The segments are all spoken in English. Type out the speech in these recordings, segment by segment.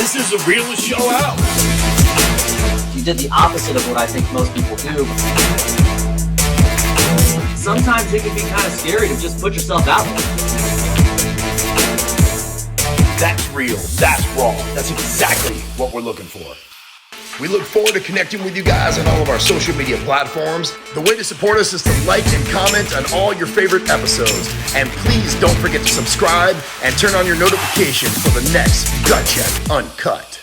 This is the realest show out. You did the opposite of what I think most people do. Sometimes it can be kind of scary to just put yourself out there. That's real. That's raw. That's exactly what we're looking for. We look forward to connecting with you guys on all of our social media platforms. The way to support us is to like and comment on all your favorite episodes. And please don't forget to subscribe and turn on your notifications for the next Gut Check Uncut.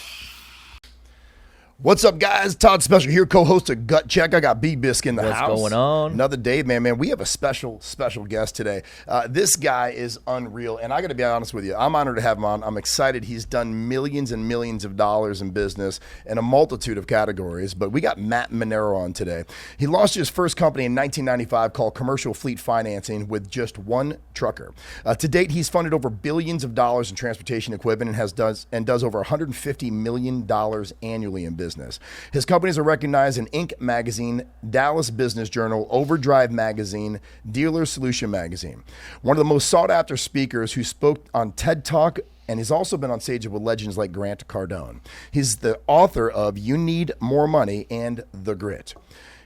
What's up, guys? Todd Special here, co-host of Gut Check. I got B-Bisc in the house. What's going on? Another day, man. We have a special guest today. This guy is unreal, and I got to be honest with you. I'm honored to have him on. I'm excited. He's done millions and millions of dollars in business in a multitude of categories, but we got Matt Manero on today. He launched his first company in 1995 called Commercial Fleet Financing with just one trucker. To date, he's funded over billions of dollars in transportation equipment and does over $150 million annually in business. His companies are recognized in Inc. magazine, Dallas Business Journal, Overdrive magazine, Dealer Solution magazine. One of the most sought after speakers who spoke on TED Talk, and he's also been on stage with legends like Grant Cardone. He's the author of You Need More Money and The Grit.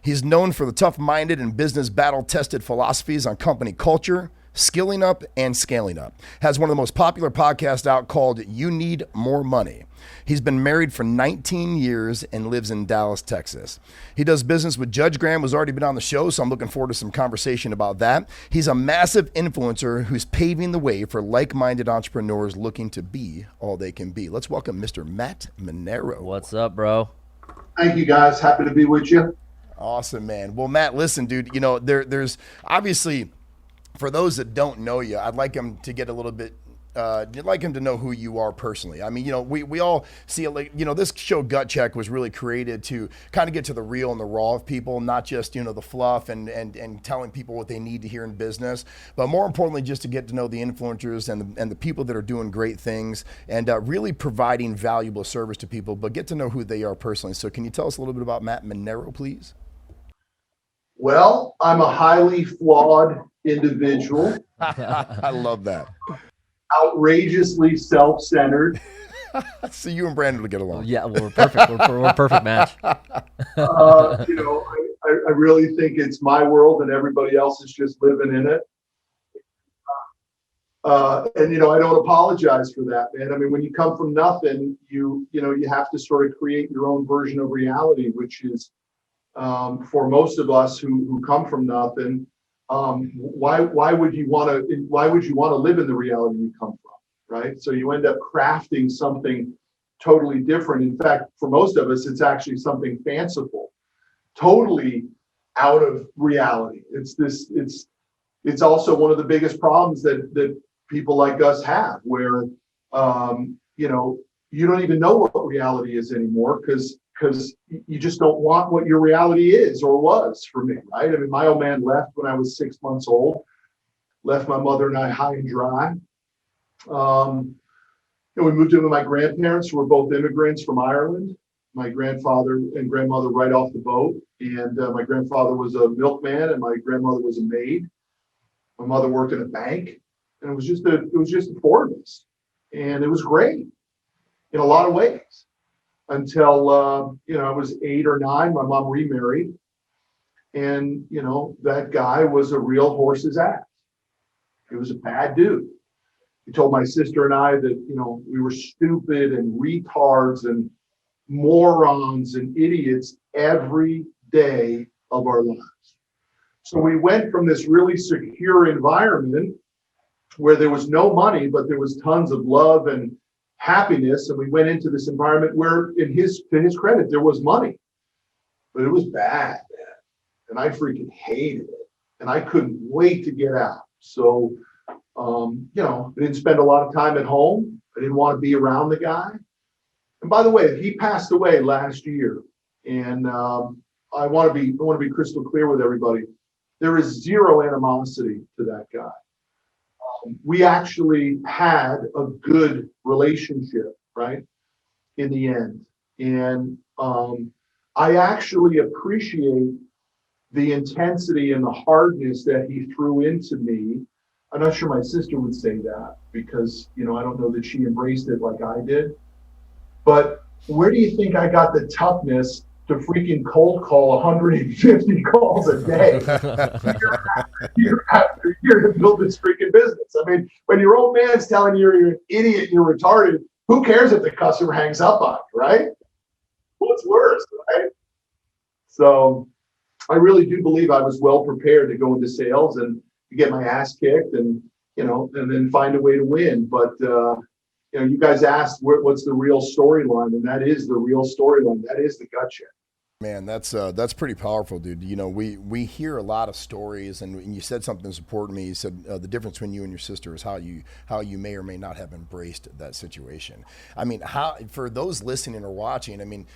He's known for the tough-minded and business battle-tested philosophies on company culture, skilling up, and scaling up. Has one of the most popular podcasts out called You Need More Money. He's been married for 19 years and lives in Dallas, Texas. He does business with Judge Graham, who's already been on the show, so I'm looking forward to some conversation about that. He's a massive influencer who's paving the way for like-minded entrepreneurs looking to be all they can be. Let's welcome Mr. Matt Manero. What's up, bro? Thank you, guys. Happy to be with you. Awesome, man. Well, Matt, listen, dude, you know, there's obviously, for those that don't know you, I'd like them to get a little bit, you'd like him to know who you are personally. I mean, you know, we all see, like, you know, this show Gut Check was really created to kind of get to the real and the raw of people, not just, you know, the fluff and telling people what they need to hear in business, but more importantly, just to get to know the influencers and the people that are doing great things and really providing valuable service to people, but get to know who they are personally. So can you tell us a little bit about Matt Manero, please? Well, I'm a highly flawed individual. I love that. Outrageously self-centered. So you and Brandon will get along. Yeah, we're perfect. We're a perfect match. You know, I really think it's my world and everybody else is just living in it. And, you know, I don't apologize for that, man. I mean, when you come from nothing, you have to sort of create your own version of reality, which is, for most of us who come from nothing, why would you want to live in the reality you come from, right? So you end up crafting something totally different. In fact, for most of us, it's actually something fanciful, totally out of reality. It's also one of the biggest problems that people like us have, where you know, you don't even know what reality is anymore because you just don't want what your reality is or was for me, right? I mean, my old man left when I was 6 months old, left my mother and I high and dry. And we moved in with my grandparents, who were both immigrants from Ireland. My grandfather and grandmother right off the boat. And my grandfather was a milkman and my grandmother was a maid. My mother worked in a bank, and it was just the four of us. And it was great in a lot of ways. Until, you know, I was 8 or 9, my mom remarried. And, you know, that guy was a real horse's ass. He was a bad dude. He told my sister and I that, you know, we were stupid and retards and morons and idiots every day of our lives. So we went from this really secure environment where there was no money, but there was tons of love and happiness, and we went into this environment where, to his credit, there was money, but it was bad, man. And I freaking hated it, and I couldn't wait to get out. So, you know, I didn't spend a lot of time at home. I didn't want to be around the guy. And by the way, he passed away last year, and I want to be crystal clear with everybody. There is zero animosity to that guy. We actually had a good relationship, right, in the end. And I actually appreciate the intensity and the hardness that he threw into me. I'm not sure my sister would say that because, you know, I don't know that she embraced it like I did. But where do you think I got the toughness to freaking cold call 150 calls a day year after year to build this freaking business? I mean, when your old man's telling you you're an idiot, you're retarded, who cares if the customer hangs up on you, right? What's worse, right? So I really do believe I was well prepared to go into sales and to get my ass kicked and, and then find a way to win. But, you guys asked what's the real storyline, and that is the real storyline. That is the gut check. Man, that's pretty powerful, dude. We hear a lot of stories, and you said something that's important to me. You said the difference between you and your sister is how you may or may not have embraced that situation. I mean, how for those listening or watching, I mean,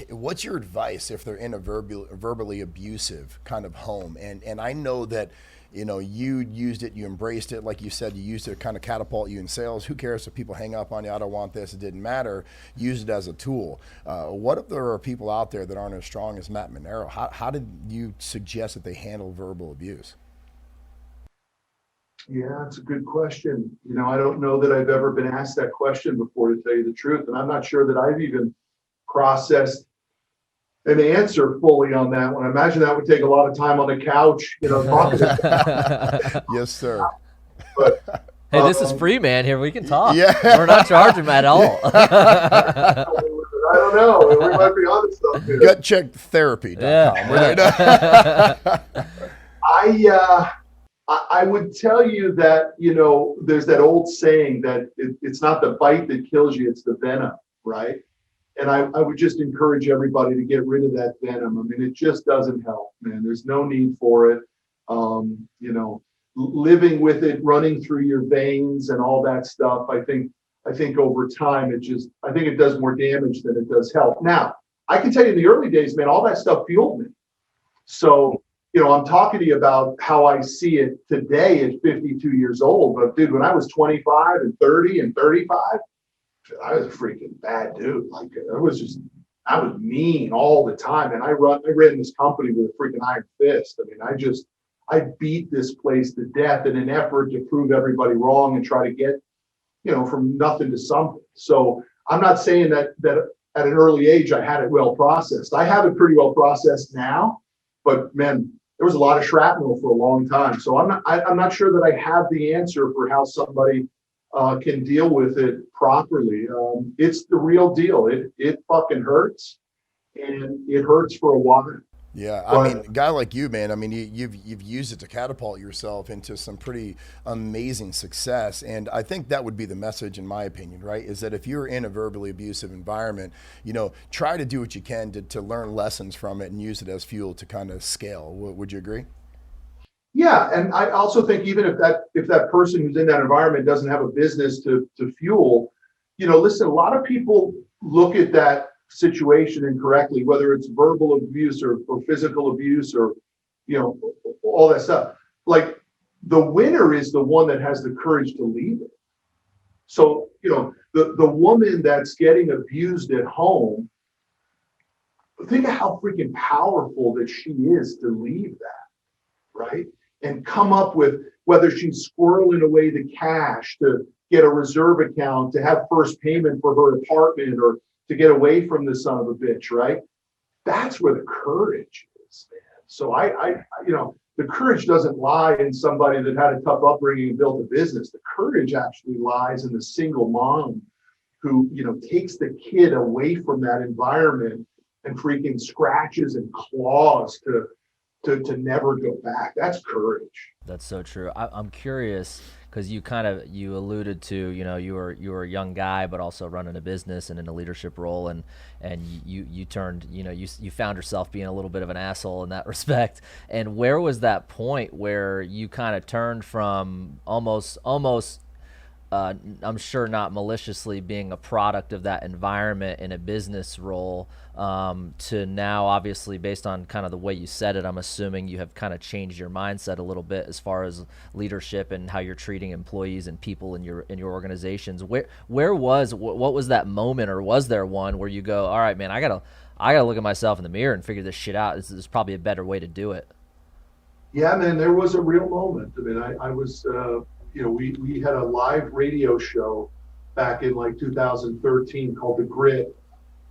what's your advice if they're in a verbally abusive kind of home? And I know that, you used it, you embraced it. Like you said, you used it to kind of catapult you in sales. Who cares if people hang up on you? I don't want this. It didn't matter. Use it as a tool. What if there are people out there that aren't as strong as Matt Manero? How did you suggest that they handle verbal abuse? Yeah, it's a good question. I don't know that I've ever been asked that question before, to tell you the truth. And I'm not sure that I've even processed an answer fully on that one. I imagine that would take a lot of time on the couch, talking about. Yes, sir. But, Hey, this is free, man. Here, we can talk. Yeah. We're not charging him at all. I don't know. We might be on to something here. Gutchecktherapy.com. Yeah. I would tell you that, there's that old saying that it's not the bite that kills you, it's the venom, right? And I would just encourage everybody to get rid of that venom. I mean, it just doesn't help, man. There's no need for it. Living with it, running through your veins and all that stuff. I think over time, I think it does more damage than it does help. Now, I can tell you in the early days, man, all that stuff fueled me. So, I'm talking to you about how I see it today at 52 years old. But dude, when I was 25 and 30 and 35, I was a freaking bad dude. Like I was mean all the time. And I ran this company with a freaking iron fist. I mean, I beat this place to death in an effort to prove everybody wrong and try to get, from nothing to something. So I'm not saying that at an early age, I had it well processed. I have it pretty well processed now, but man, there was a lot of shrapnel for a long time. So I'm not sure that I have the answer for how somebody can deal with it properly. It's the real deal. It fucking hurts, and it hurts for a while. Yeah, I mean, a guy like you, man. I mean, you've used it to catapult yourself into some pretty amazing success, and I think that would be the message, in my opinion, right? Is that if you're in a verbally abusive environment, try to do what you can to learn lessons from it and use it as fuel to kind of scale. Would you agree? Yeah, and I also think even if that person who's in that environment doesn't have a business to fuel, listen, a lot of people look at that situation incorrectly, whether it's verbal abuse or physical abuse or, all that stuff. Like the winner is the one that has the courage to leave it. So, the woman that's getting abused at home, think of how freaking powerful that she is to leave that, right? And come up with whether she's squirreling away the cash to get a reserve account, to have first payment for her apartment, or to get away from the son of a bitch, right? That's where the courage is, man. So the courage doesn't lie in somebody that had a tough upbringing and built a business. The courage actually lies in the single mom who, takes the kid away from that environment and freaking scratches and claws to never go back. That's courage. That's so true. I'm curious because you alluded to, you were a young guy, but also running a business and in a leadership role, and you turned, you found yourself being a little bit of an asshole in that respect. And where was that point where you kind of turned from almost I'm sure not maliciously being a product of that environment in a business role, to now, obviously, based on kind of the way you said it, I'm assuming you have kind of changed your mindset a little bit as far as leadership and how you're treating employees and people in your organizations. What was that moment, or was there one where you go, all right, man, I gotta look at myself in the mirror and figure this shit out. This is probably a better way to do it. Yeah, man, there was a real moment. I mean, I was, we had a live radio show back in like 2013 called The Grit.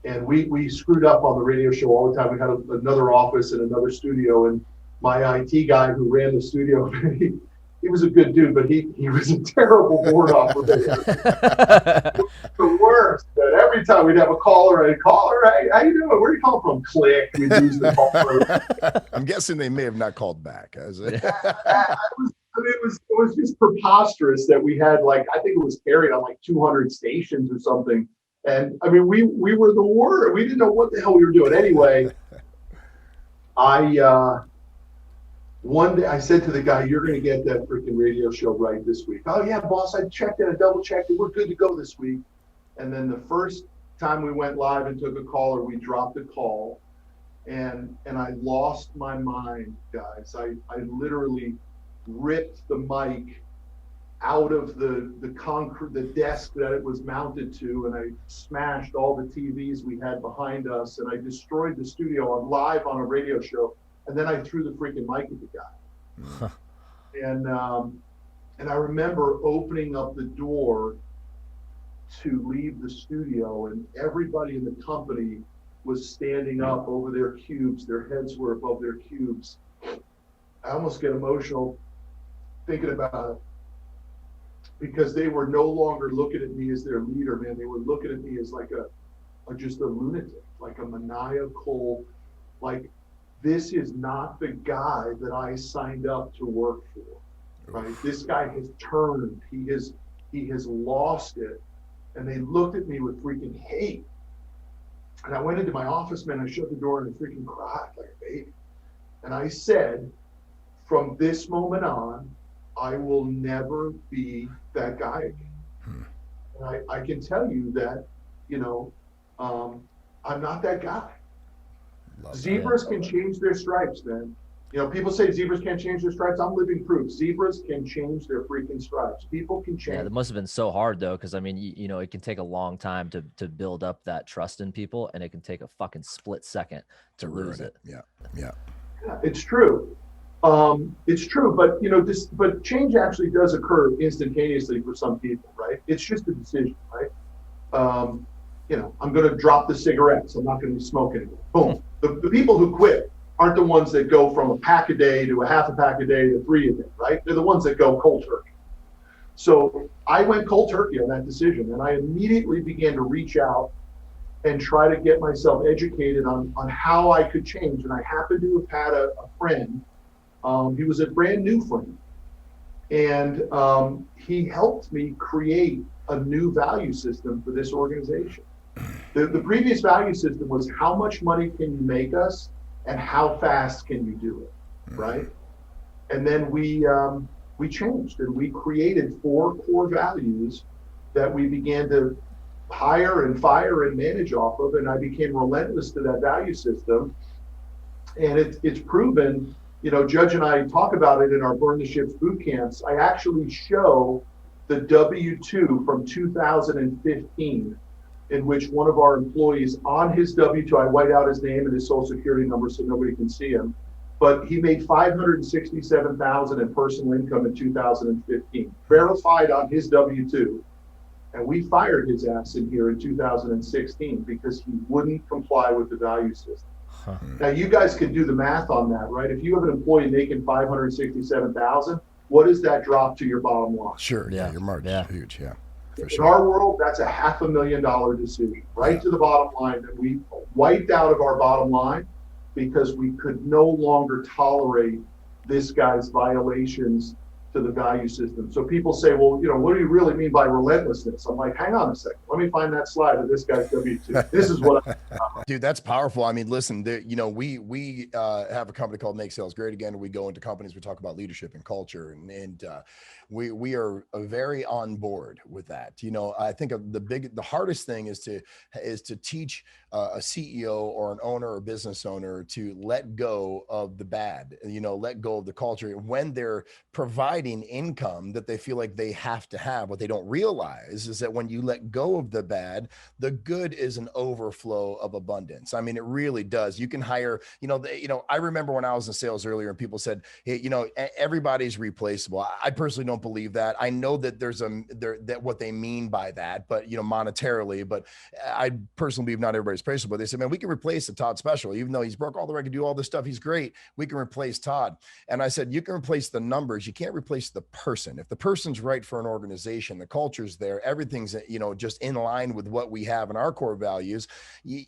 And we screwed up on the radio show all the time. We had another office and another studio, and my IT guy who ran the studio, he was a good dude, but he was a terrible board operator. The worst. But every time we'd have a caller, I'd call her, hey, how you doing? Where are you calling from? Click. We'd lose the call. I'm guessing they may have not called back. It was just preposterous that we had, like, I think it was carried on like 200 stations or something. And I mean, we were the worst. We didn't know what the hell we were doing. Anyway, one day I said to the guy, you're going to get that freaking radio show right this week. Oh yeah, boss, I checked it, I double checked it. We're good to go this week. And then the first time we went live and took a caller, we dropped the call, and I lost my mind, guys. I literally ripped the mic out of the concrete, the desk that it was mounted to, and I smashed all the TVs we had behind us, and I destroyed the studio on live on a radio show, and then I threw the freaking mic at the guy. And I remember opening up the door to leave the studio, and everybody in the company was standing up over their cubes. Their heads were above their cubes. I almost get emotional thinking about it, because they were no longer looking at me as their leader, man. They were looking at me as like just a lunatic, like a maniacal, like, this is not the guy that I signed up to work for, right? This guy has turned, he has lost it. And they looked at me with freaking hate. And I went into my office, man, I shut the door and I freaking cried like a baby. And I said, from this moment on, I will never be that guy again. And I can tell you that, I'm not that guy. Zebras can change their stripes, man. People say zebras can't change their stripes. I'm living proof. Zebras can change their freaking stripes. People can change. Yeah, that must have been so hard, though, because I mean, it can take a long time to build up that trust in people, and it can take a fucking split second to lose it. Yeah. It's true. It's true, but but change actually does occur instantaneously for some people, right? It's just a decision, right? I'm going to drop the cigarettes. I'm not going to be smoking anymore. Boom. The people who quit aren't the ones that go from a pack a day to a half a pack a day to 3 a day, right? They're the ones that go cold turkey. So I went cold turkey on that decision, and I immediately began to reach out and try to get myself educated on how I could change. And I happened to have had a friend. He was a brand new friend, and he helped me create a new value system for this organization. The previous value system was, how much money can you make us and how fast can you do it, right? And then we changed, and we created 4 core values that we began to hire and fire and manage off of, and I became relentless to that value system. And it's proven, Judge and I talk about it in our Burn the Ships boot camps. I actually show the W-2 from 2015, in which one of our employees, on his W-2, I white out his name and his social security number so nobody can see him, but he made $567,000 in personal income in 2015, verified on his W-2. And we fired his ass in here in 2016 because he wouldn't comply with the value system. Now you guys can do the math on that, right? If you have an employee making $567,000, what does that drop to your bottom line? Sure. Yeah. Your margin's huge. Yeah. For sure. In our world, that's a $500,000 decision, right to the bottom line, that we wiped out of our bottom line because we could no longer tolerate this guy's violations to the value system. So people say, well, what do you really mean by relentlessness? I'm like, hang on a second. Let me find that slide of this guy's W-2. This is what Dude, that's powerful. I mean, listen, we have a company called Make Sales Great Again. We go into companies, we talk about leadership and culture, and we are very on board with that. I think the hardest thing is to teach a CEO or an owner or business owner to let go of the bad, let go of the culture when they're providing income that they feel like they have to have. What they don't realize is that when you let go of the bad, the good is an overflow of abundance. I mean, it really does. You can hire, I remember when I was in sales earlier and people said, hey, everybody's replaceable. I personally don't believe that. I know that that what they mean by that, but monetarily, but I personally believe not everybody's replaceable. They said, man, we can replace the Todd Special, even though he's broke all the record, do all this stuff. He's great. We can replace Todd. And I said, you can replace the numbers. You can't replace the person. If the person's right for an organization, the culture's there, everything's, just in line with what we have in our core values,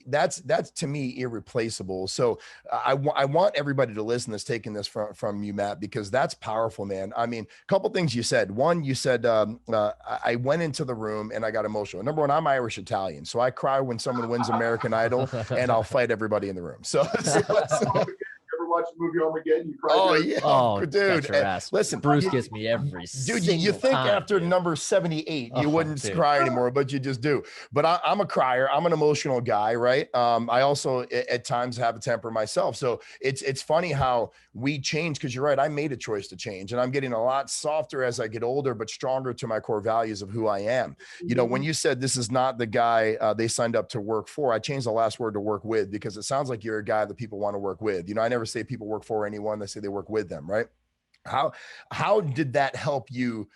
that's to me irreplaceable. So I want everybody to listen that's taking this from you, Matt, because that's powerful, man. I mean, a couple things you said. One, you said, I went into the room and I got emotional. Number one, I'm Irish Italian. So I cry when someone wins American Idol and I'll fight everybody in the room. So Watch the movie Armageddon? You cried? Oh yeah, oh, dude. Listen, Bruce gets me every dude. You think time, after dude. number 78, you wouldn't cry anymore, but you just do. But I'm a crier. I'm an emotional guy, right? I also at times have a temper myself. So it's funny how we change, because you're right. I made a choice to change, and I'm getting a lot softer as I get older, but stronger to my core values of who I am. When you said this is not the guy they signed up to work for, I changed the last word to work with, because it sounds like you're a guy that people want to work with. I never say people work for anyone. They say they work with them, right? How did that help you?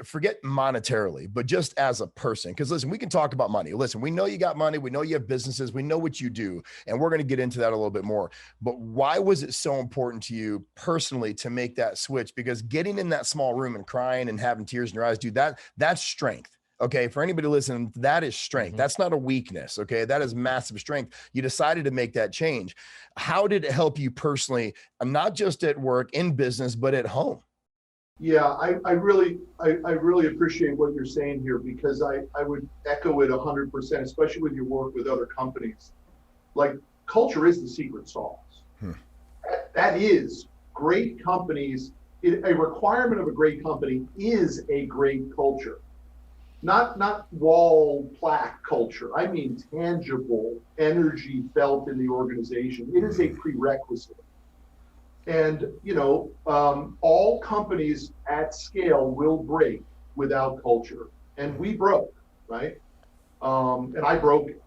Forget monetarily, but just as a person. Because listen, we can talk about money. Listen, we know you got money. We know you have businesses. We know what you do. And we're going to get into that a little bit more. But why was it so important to you personally to make that switch? Because getting in that small room and crying and having tears in your eyes, dude, that's strength. Okay. For anybody listening, that is strength. Mm-hmm. That's not a weakness. Okay. That is massive strength. You decided to make that change. How did it help you personally? Not just at work, in business, but at home? Yeah, I really appreciate what you're saying here, because I would echo it 100%, especially with your work with other companies. Like, culture is the secret sauce. That is great companies. A requirement of a great company is a great culture. Not wall plaque culture. I mean tangible energy felt in the organization. It is a prerequisite. And, all companies at scale will break without culture. And we broke, right? And I broke it.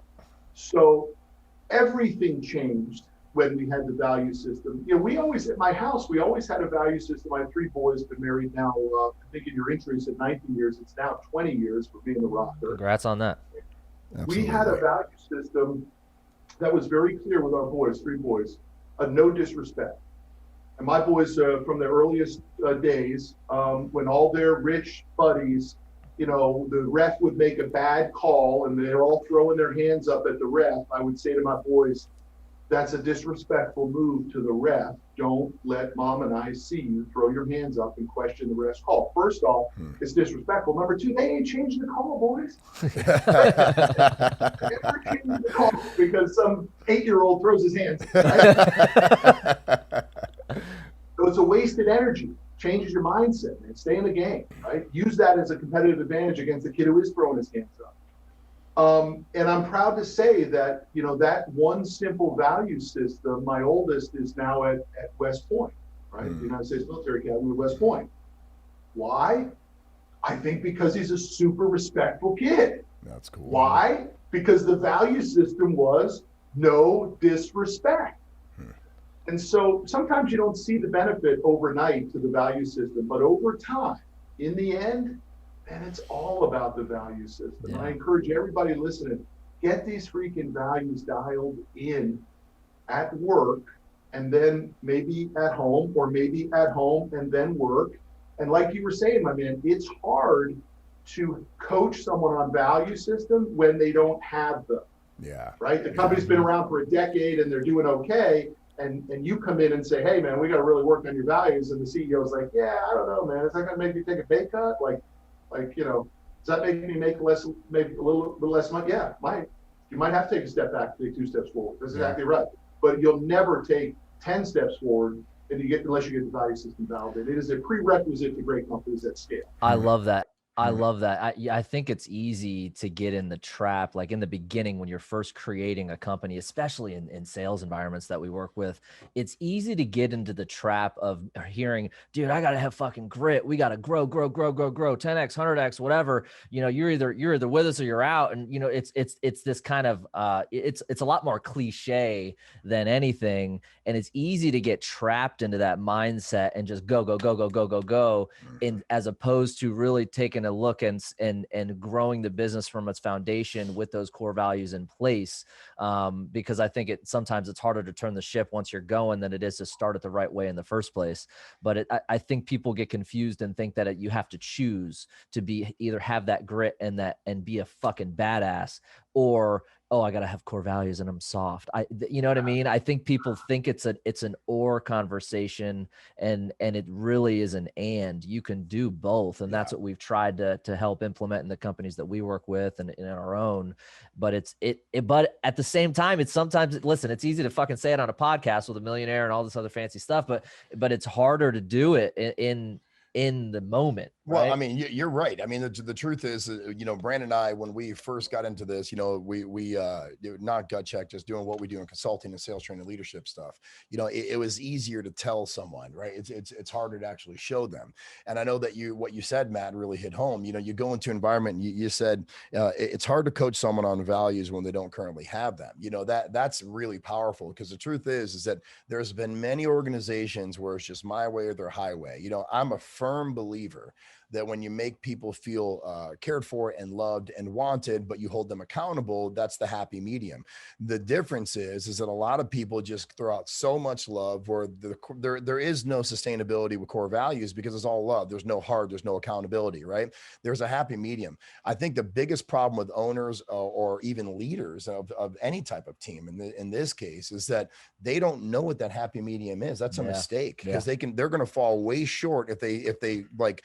So everything changed when we had the value system. We always, at my house, we always had a value system. I have 3 boys, been married now, I think in your intro you said 19 years. It's now 20 years for being a rocker. Congrats on that. Absolutely. We had a value system that was very clear with our boys, 3 boys, no disrespect. And my boys, from the earliest days, when all their rich buddies, the ref would make a bad call and they're all throwing their hands up at the ref, I would say to my boys, that's a disrespectful move to the ref. Don't let mom and I see you throw your hands up and question the ref's call. First off, it's disrespectful. Number 2, they ain't changing the call, boys. They never changing the call because some 8-year-old throws his hands. Right? So it's a wasted energy. Changes your mindset, man. Stay in the game, right? Use that as a competitive advantage against the kid who is throwing his hands up. And I'm proud to say that, that one simple value system, my oldest is now at West Point, right? The United States Military Academy at West Point. Why? I think because he's a super respectful kid. That's cool. Why? Because the value system was no disrespect. And so sometimes you don't see the benefit overnight to the value system, but over time, in the end, then it's all about the value system. Yeah. I encourage everybody listening, get these freaking values dialed in at work, and then maybe at home, or maybe at home and then work. And like you were saying, my man, it's hard to coach someone on value system when they don't have them. Yeah. Right? The company's been around for a decade and they're doing okay. And you come in and say, hey, man, we got to really work on your values. And the CEO's like, yeah, I don't know, man. Is that going to make me take a pay cut? Does that make me make maybe a little bit less money? Yeah, you might have to take a step back to take 2 steps forward. That's exactly right. But you'll never take 10 steps forward unless you get the value system validated. It is a prerequisite to great companies at scale. I love that. I love that. I think it's easy to get in the trap, like in the beginning when you're first creating a company, especially in sales environments that we work with. It's easy to get into the trap of hearing, dude, I gotta have fucking grit. We gotta grow, 10x, 100x, whatever. You're either with us or you're out. And it's this kind of it's a lot more cliche than anything, and it's easy to get trapped into that mindset and just go, and as opposed to really taking a look and growing the business from its foundation with those core values in place. Because I think sometimes it's harder to turn the ship once you're going than it is to start it the right way in the first place. But I think people get confused and think that you have to choose to either have that grit and be a fucking badass, or I gotta have core values and I'm soft. You know what I mean? I think people think it's an or conversation, and it really is an and. You can do both, and that's what we've tried to help implement in the companies that we work with and in our own. But but at the same time, it's sometimes listen. It's easy to fucking say it on a podcast with a millionaire and all this other fancy stuff, but it's harder to do it in the moment. Well, right? I mean, you're right. I mean, the truth is, Brandon and I, when we first got into this, we not gut check, just doing what we do in consulting and sales training, leadership stuff. It was easier to tell someone, right? It's harder to actually show them. And I know that what you said, Matt, really hit home. You go into an environment, and you said it's hard to coach someone on values when they don't currently have them. That's really powerful, because the truth is that there's been many organizations where it's just my way or their highway. I'm a firm believer that when you make people feel cared for and loved and wanted, but you hold them accountable, that's the happy medium. The difference is that a lot of people just throw out so much love where there is no sustainability with core values, because it's all love. There's no heart, there's no accountability, right? There's a happy medium. I think the biggest problem with owners or even leaders of any type of team in this case is that they don't know what that happy medium is. That's a mistake, because they're going to fall way short if they like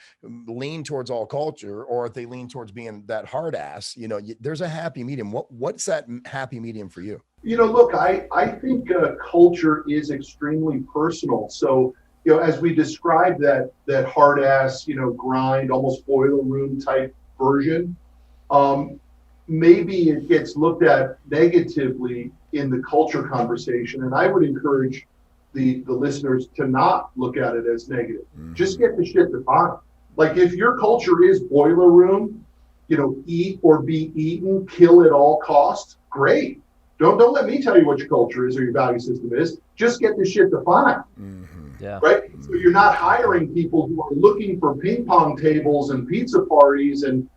lean towards all culture, or if they lean towards being that hard ass. There's a happy medium. What's that happy medium for you? Look, I think culture is extremely personal. So, as we describe that hard ass, grind, almost boiler room type version, maybe it gets looked at negatively in the culture conversation. And I would encourage the listeners to not look at it as negative. Just get the shit defined. Like, if your culture is boiler room, eat or be eaten, kill at all costs, great. Don't let me tell you what your culture is or your value system is. Just get the shit defined. Yeah. Right? So you're not hiring people who are looking for ping pong tables and pizza parties and,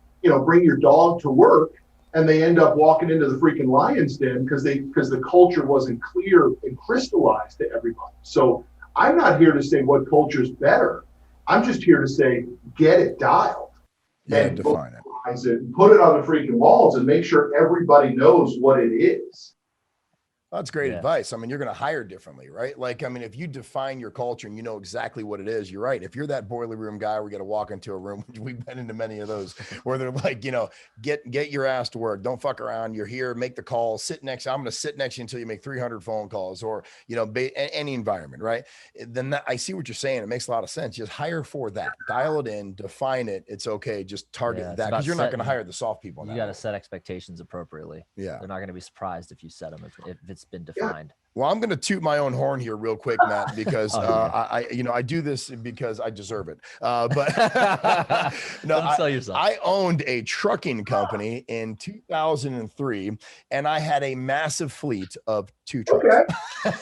bring your dog to work, and they end up walking into the freaking lion's den because the culture wasn't clear and crystallized to everybody. So I'm not here to say what culture is better. I'm just here to say, get it dialed. And define it. And put it on the freaking walls and make sure everybody knows what it is. That's great advice. I mean, you're going to hire differently, right? Like, I mean, if you define your culture and you know exactly what it is, you're right. If you're that boiler room guy, we got to walk into a room, which we've been into many of those, where they're like, get your ass to work. Don't fuck around. You're here, make the calls, I'm going to sit next to you until you make 300 phone calls, or, any environment, right? Then I see what you're saying. It makes a lot of sense. Just hire for that, dial it in, define it. It's okay. Just target that, because you're not going to hire the soft people. You got to set expectations appropriately. Yeah. They're not going to be surprised if you set them, if it's been defined. Well, I'm going to toot my own horn here real quick, Matt, because I do this because I deserve it. But no, don't sell yourself. I owned a trucking company in 2003, and I had a massive fleet of 2 trucks. Okay.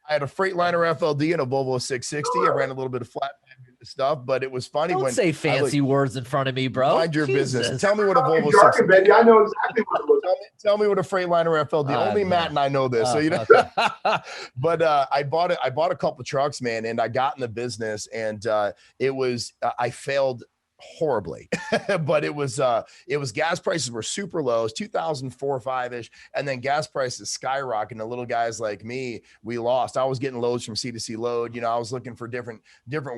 I had a Freightliner FLD and a Volvo 660. I ran a little bit of flatbed stuff, but it was funny. Don't say fancy words in front of me, bro. Mind your Jesus. business. Tell me what a Volvo jargon, baby. I know exactly what it was. Tell me what a Freightliner FLD. Only Matt and I know this, so Okay. But I bought a couple of trucks, man, and I got in the business, and it was I failed horribly, but it was gas prices were super low. It was 2004, 5-ish, and then gas prices skyrocketed. The little guys like me, we lost. I was getting loads from C2C load. I was looking for different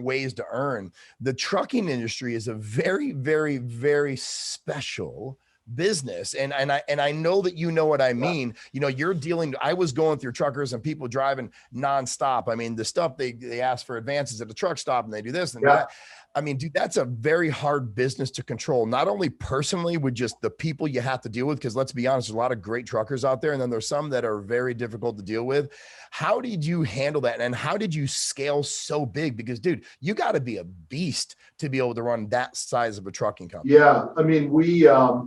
ways to earn. The trucking industry is a very, very, very special business, and I know that you know what I mean. I was going through truckers and people driving nonstop. I mean, the stuff they ask for advances at the truck stop, and they do this and that. I mean, dude, that's a very hard business to control, not only personally with just the people you have to deal with, because let's be honest, there's a lot of great truckers out there, and then there's some that are very difficult to deal with. How did you handle that? And how did you scale so big? Because, dude, you got to be a beast to be able to run that size of a trucking company. Yeah. I mean,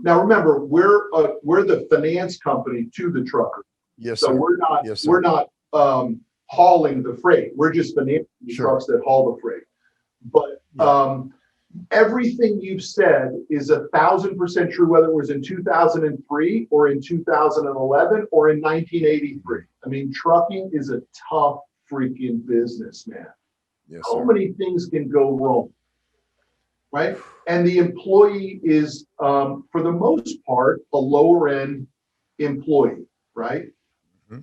now remember, we're the finance company to the trucker. Yes, so sir. we're not hauling the freight. We're just financing the trucks that haul the freight. But everything you've said is 1,000% true, whether it was in 2003 or in 2011 or in 1983. I mean, trucking is a tough freaking business, man. Yes, so sir. many things can go wrong, right? And the employee is, for the most part, a lower end employee, right? Mm-hmm.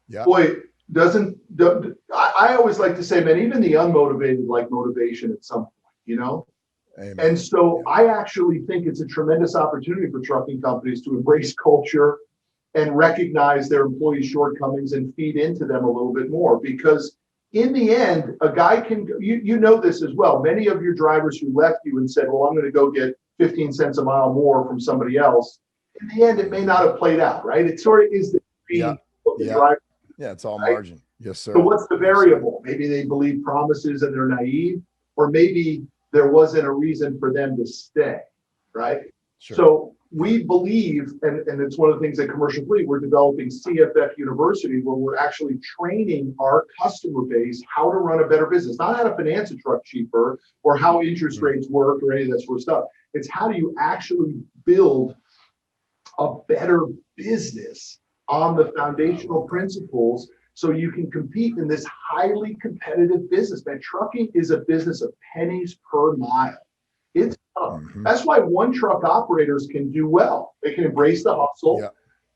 Yeah. Boy, I always like to say, man, even the unmotivated like motivation at some point, you know? Amen. And so I actually think it's a tremendous opportunity for trucking companies to embrace culture and recognize their employees' shortcomings and feed into them a little bit more. Because in the end, a guy can, you know this as well. Many of your drivers who left you and said, well, I'm going to go get 15 cents a mile more from somebody else. In the end, it may not have played out, right? It sort of is the dream of the driver. Yeah, it's all margin. Yes, sir. So what's the variable? Maybe they believe promises and they're naive, or maybe there wasn't a reason for them to stay, right? Sure. So we believe, and it's one of the things at Commercial Fleet, we're developing CFF University, where we're actually training our customer base how to run a better business, not how to finance a truck cheaper or how interest rates work or any of that sort of stuff. It's how do you actually build a better business on the foundational principles so you can compete in this highly competitive business. Man, trucking is a business of pennies per mile. It's tough. That's why one truck operators can do well. They can embrace the hustle. Yeah.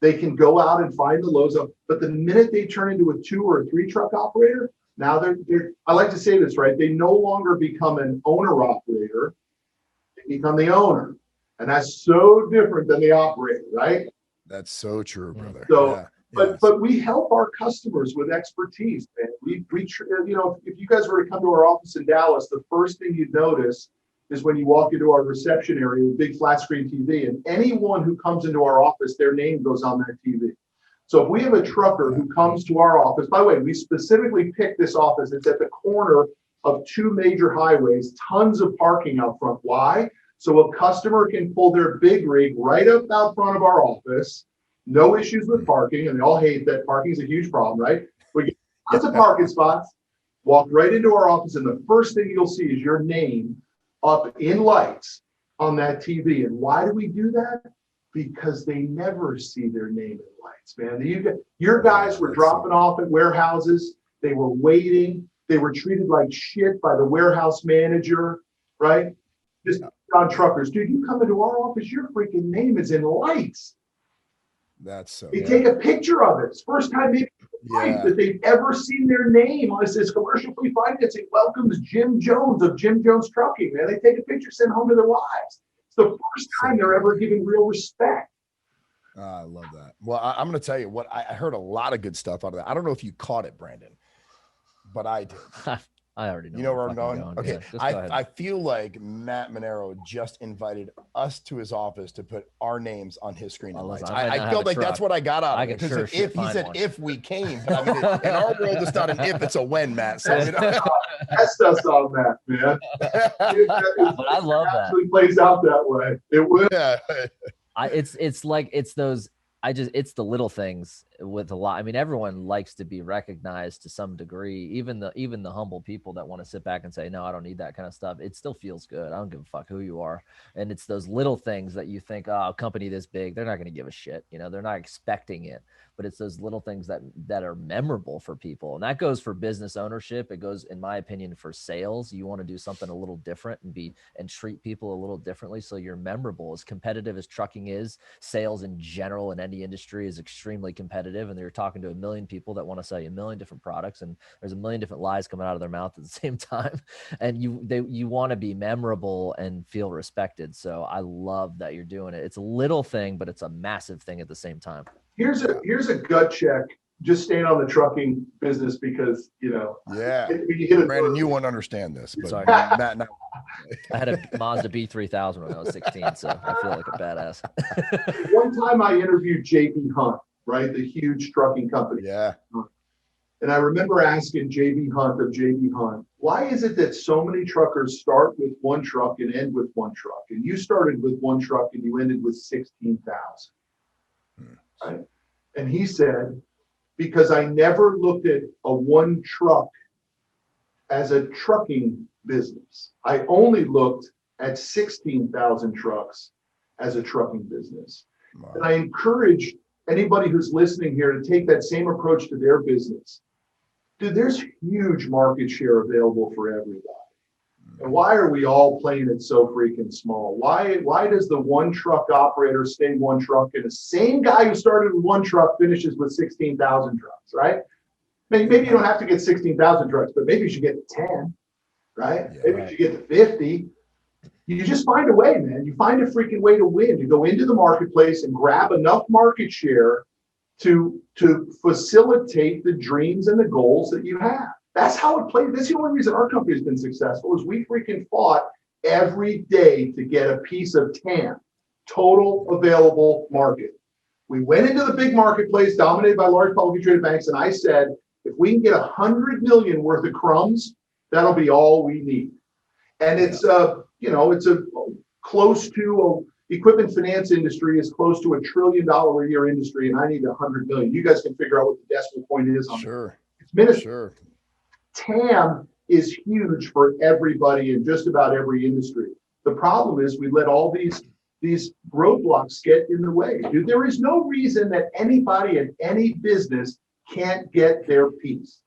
They can go out and find the lows up. But the minute they turn into a 2 or 3 truck operator, now they're I like to say this, right? They no longer become an owner operator. They become the owner. And that's so different than the operator, right? That's so true, brother. So, but we help our customers with expertise, man. We you know, if you guys were to come to our office in Dallas, the first thing you'd notice is when you walk into our reception area with big flat screen TV, and anyone who comes into our office, their name goes on that TV. So if we have a trucker who comes to our office, by the way, we specifically picked this office. It's at the corner of 2 major highways, tons of parking out front. Why? So a customer can pull their big rig right up out front of our office. No issues with parking, and they all hate that parking is a huge problem, right? We get lots of parking spots, walk right into our office, and the first thing you'll see is your name up in lights on that TV. And why do we do that? Because they never see their name in lights, man. Your guys were dropping off at warehouses. They were waiting. They were treated like shit by the warehouse manager, right? Just on truckers. Dude, you come into our office, your freaking name is in lights. That's so. They take a picture of it. It's the first time maybe that they've ever seen their name on this Commercial Fleet Financing welcomes Jim Jones of Jim Jones Trucking. Man, they take a picture, send home to their wives. It's the first time they're ever giving real respect. I love that. Well, I'm going to tell you what, I heard a lot of good stuff out of that. I don't know if you caught it, Brandon, but I did. I already know. You know where I'm going? Okay. Yeah, I feel like Matt Manero just invited us to his office to put our names on his screen. I felt like that's what I got out of it. Because if he said if we came, but I mean, in our world, it's not an if, it's a when, Matt. So that stuff's on Matt, man. But I love that. It actually plays out that way. It would. Yeah. It's the little things with a lot. I mean, everyone likes to be recognized to some degree, even the humble people that want to sit back and say, no, I don't need that kind of stuff. It still feels good. I don't give a fuck who you are. And it's those little things that you think, oh, a company this big, they're not going to give a shit. You know, they're not expecting it, but it's those little things that are memorable for people. And that goes for business ownership. It goes, in my opinion, for sales. You want to do something a little different and treat people a little differently. So you're memorable. As competitive as trucking is, sales in general in any industry is extremely competitive. And they're talking to 1 million people that want to sell you 1 million different products. And there's 1 million different lies coming out of their mouth at the same time. And you want to be memorable and feel respected. So I love that you're doing it. It's a little thing, but it's a massive thing at the same time. Here's a gut check just staying on the trucking business because, Yeah. when you hit a Brandon, nerve- you won't understand this, but Sorry. Matt and I, I had a Mazda B3000 when I was 16, so I feel like a badass. One time I interviewed JB Hunt, right? The huge trucking company. yeah. And I remember asking JB Hunt of JB Hunt, why is it that so many truckers start with one truck and end with one truck? And you started with one truck and you ended with 16,000. Right? And he said, because I never looked at a one truck as a trucking business. I only looked at 16,000 trucks as a trucking business. Wow. And I encourage anybody who's listening here to take that same approach to their business. Dude, there's huge market share available for everybody. And why are we all playing it so freaking small? Why does the one truck operator stay one truck and the same guy who started with one truck finishes with 16,000 trucks, right? Maybe you don't have to get 16,000 trucks, but maybe you should get to 10, right? Yeah, maybe you should get to 50. You just find a way, man. You find a freaking way to win. You go into the marketplace and grab enough market share to facilitate the dreams and the goals that you have. That's how it plays. That's the only reason our company has been successful is we freaking fought every day to get a piece of TAM, total available market. We went into the big marketplace dominated by large publicly traded banks, and I said, if we can get 100 million worth of crumbs, that'll be all we need. And it's it's a close to equipment finance industry is close to $1 trillion a year industry, and I need 100 million. You guys can figure out what the decimal point is on Sure. It's minuscule. Sure. TAM is huge for everybody in just about every industry. The problem is we let all these roadblocks get in the way. Dude, there is no reason that anybody in any business can't get their piece.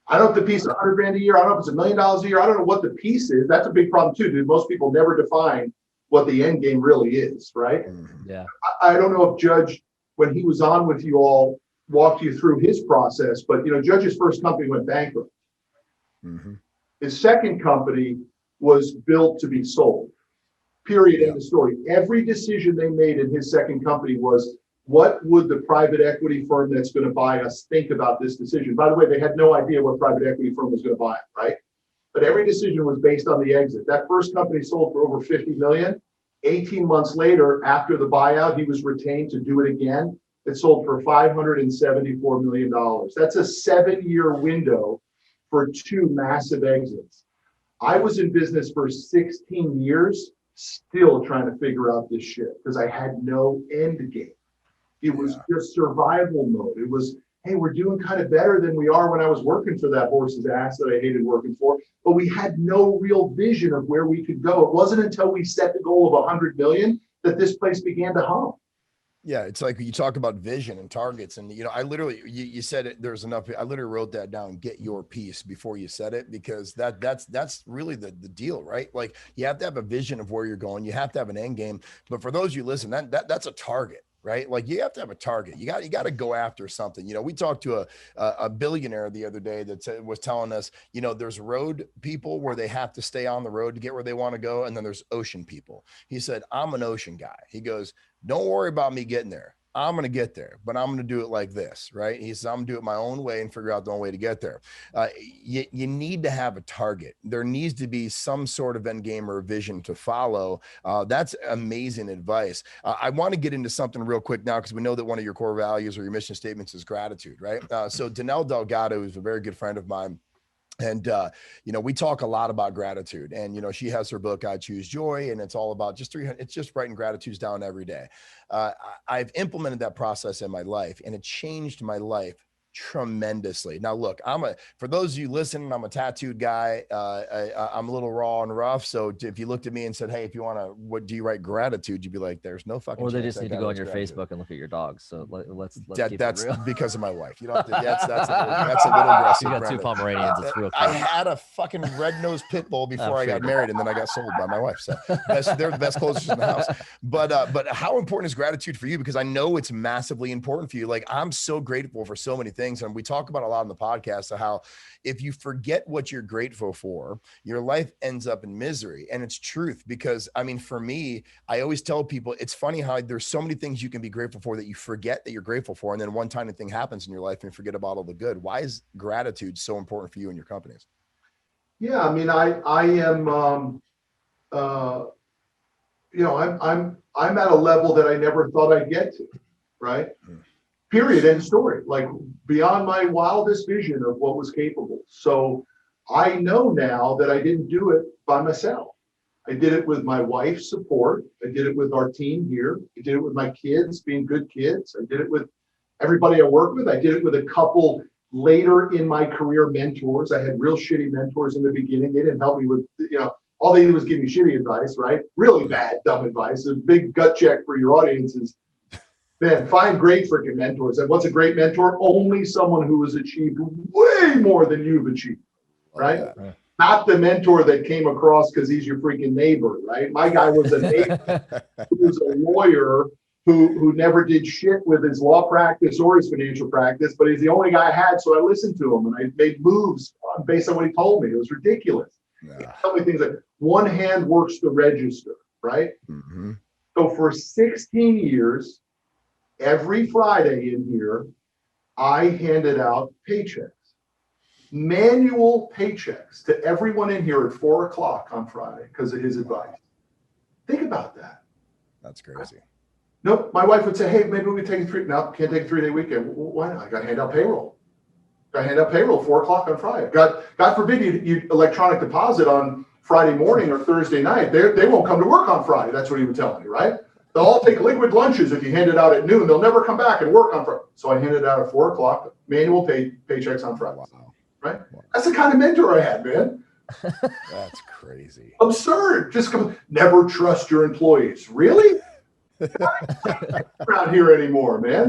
I don't know if the piece is 100 grand a year. I don't know if it's $1 million a year. I don't know what the piece is. That's a big problem too, dude. Most people never define what the end game really is, right? Yeah. I don't know if Judge, when he was on with you all, walked you through his process, but Judge's first company went bankrupt. Mm-hmm. His second company was built to be sold. Period. End of story. Every decision they made in his second company was, what would the private equity firm that's going to buy us think about this decision? By the way, they had no idea what private equity firm was going to buy it, right? But every decision was based on the exit. That first company sold for over 50 million. 18 months later, after the buyout, he was retained to do it again. It sold for $574 million. That's a 7-year window for 2 massive exits. I was in business for 16 years, still trying to figure out this shit because I had no end game. It was just survival mode. It was, hey, we're doing kind of better than we are when I was working for that horse's ass that I hated working for. But we had no real vision of where we could go. It wasn't until we set the goal of 100 million that this place began to hum. Yeah, it's like you talk about vision and targets, and I literally, you said it. There's enough. I literally wrote that down. Get your piece before you said it, because that's really the deal, right? Like you have to have a vision of where you're going. You have to have an end game. But for those you listen, that's a target, right? Like you have to have a target. You got to go after something. We talked to a billionaire the other day that was telling us, there's road people where they have to stay on the road to get where they want to go, and then there's ocean people. He said, I'm an ocean guy. He goes, don't worry about me getting there. I'm going to get there, but I'm going to do it like this, right? He says, I'm going to do it my own way and figure out the only way to get there. You need to have a target. There needs to be some sort of end game or vision to follow. That's amazing advice. I want to get into something real quick now, because we know that one of your core values or your mission statements is gratitude, right? So Danelle Delgado is a very good friend of mine. And, we talk a lot about gratitude, and, she has her book, I Choose Joy, and it's all about it's just writing gratitudes down every day. I've implemented that process in my life, and it changed my life tremendously. Now, look, for those of you listening, I'm a tattooed guy. I'm a little raw and rough. So if you looked at me and said, hey, if you want to, what do you write gratitude? You'd be like, there's no fucking Or they chance just need to go on your Facebook and look at your dogs. So let's keep that's it real. because of my wife. You don't have to, that's a little aggressive. You got Brandon. 2 Pomeranians. It's real I cute. had a fucking red-nosed pit bull before I got married, and then I got sold by my wife. So they're the best closers in the house. But how important is gratitude for you? Because I know it's massively important for you. Like, I'm so grateful for so many things. things. And we talk about a lot on the podcast of how if you forget what you're grateful for, your life ends up in misery. And it's truth, because I mean, for me, I always tell people, it's funny how there's so many things you can be grateful for that you forget that you're grateful for. And then one tiny thing happens in your life and you forget about all the good. Why is gratitude so important for you and your companies? Yeah, I mean, I am, I'm at a level that I never thought I'd get to, right? Period. End story. Like beyond my wildest vision of what was capable. So I know now that I didn't do it by myself. I did it with my wife's support. I did it with our team here. I did it with my kids being good kids. I did it with everybody I work with. I did it with a couple later in my career mentors. I had real shitty mentors in the beginning. They didn't help me with, all they did was give me shitty advice, right? Really bad, dumb advice. A big gut check for your audience is, man, find great freaking mentors. And what's a great mentor? Only someone who has achieved way more than you've achieved, right? Not the mentor that came across because he's your freaking neighbor, right? My guy was a neighbor who was a lawyer who never did shit with his law practice or his financial practice, but he's the only guy I had, so I listened to him and I made moves based on what he told me. It was ridiculous. He told me things like one hand works the register, right? Mm-hmm. So for 16 years, every Friday in here, I handed out paychecks, manual paychecks to everyone in here at 4:00 on Friday because of his advice. Think about that. That's crazy. Nope. My wife would say, hey, maybe we take no, can't take a 3-day weekend. Why not? I got to hand out payroll. 4:00 on Friday. God forbid you electronic deposit on Friday morning or Thursday night. They won't come to work on Friday. That's what he would tell me, right? They'll all take liquid lunches if you hand it out at noon. They'll never come back and work on Friday. So I handed out at 4:00, manual paychecks on Friday. Wow. Right? Wow. That's the kind of mentor I had, man. That's crazy. Absurd. Just never trust your employees. Really? Around here anymore, man.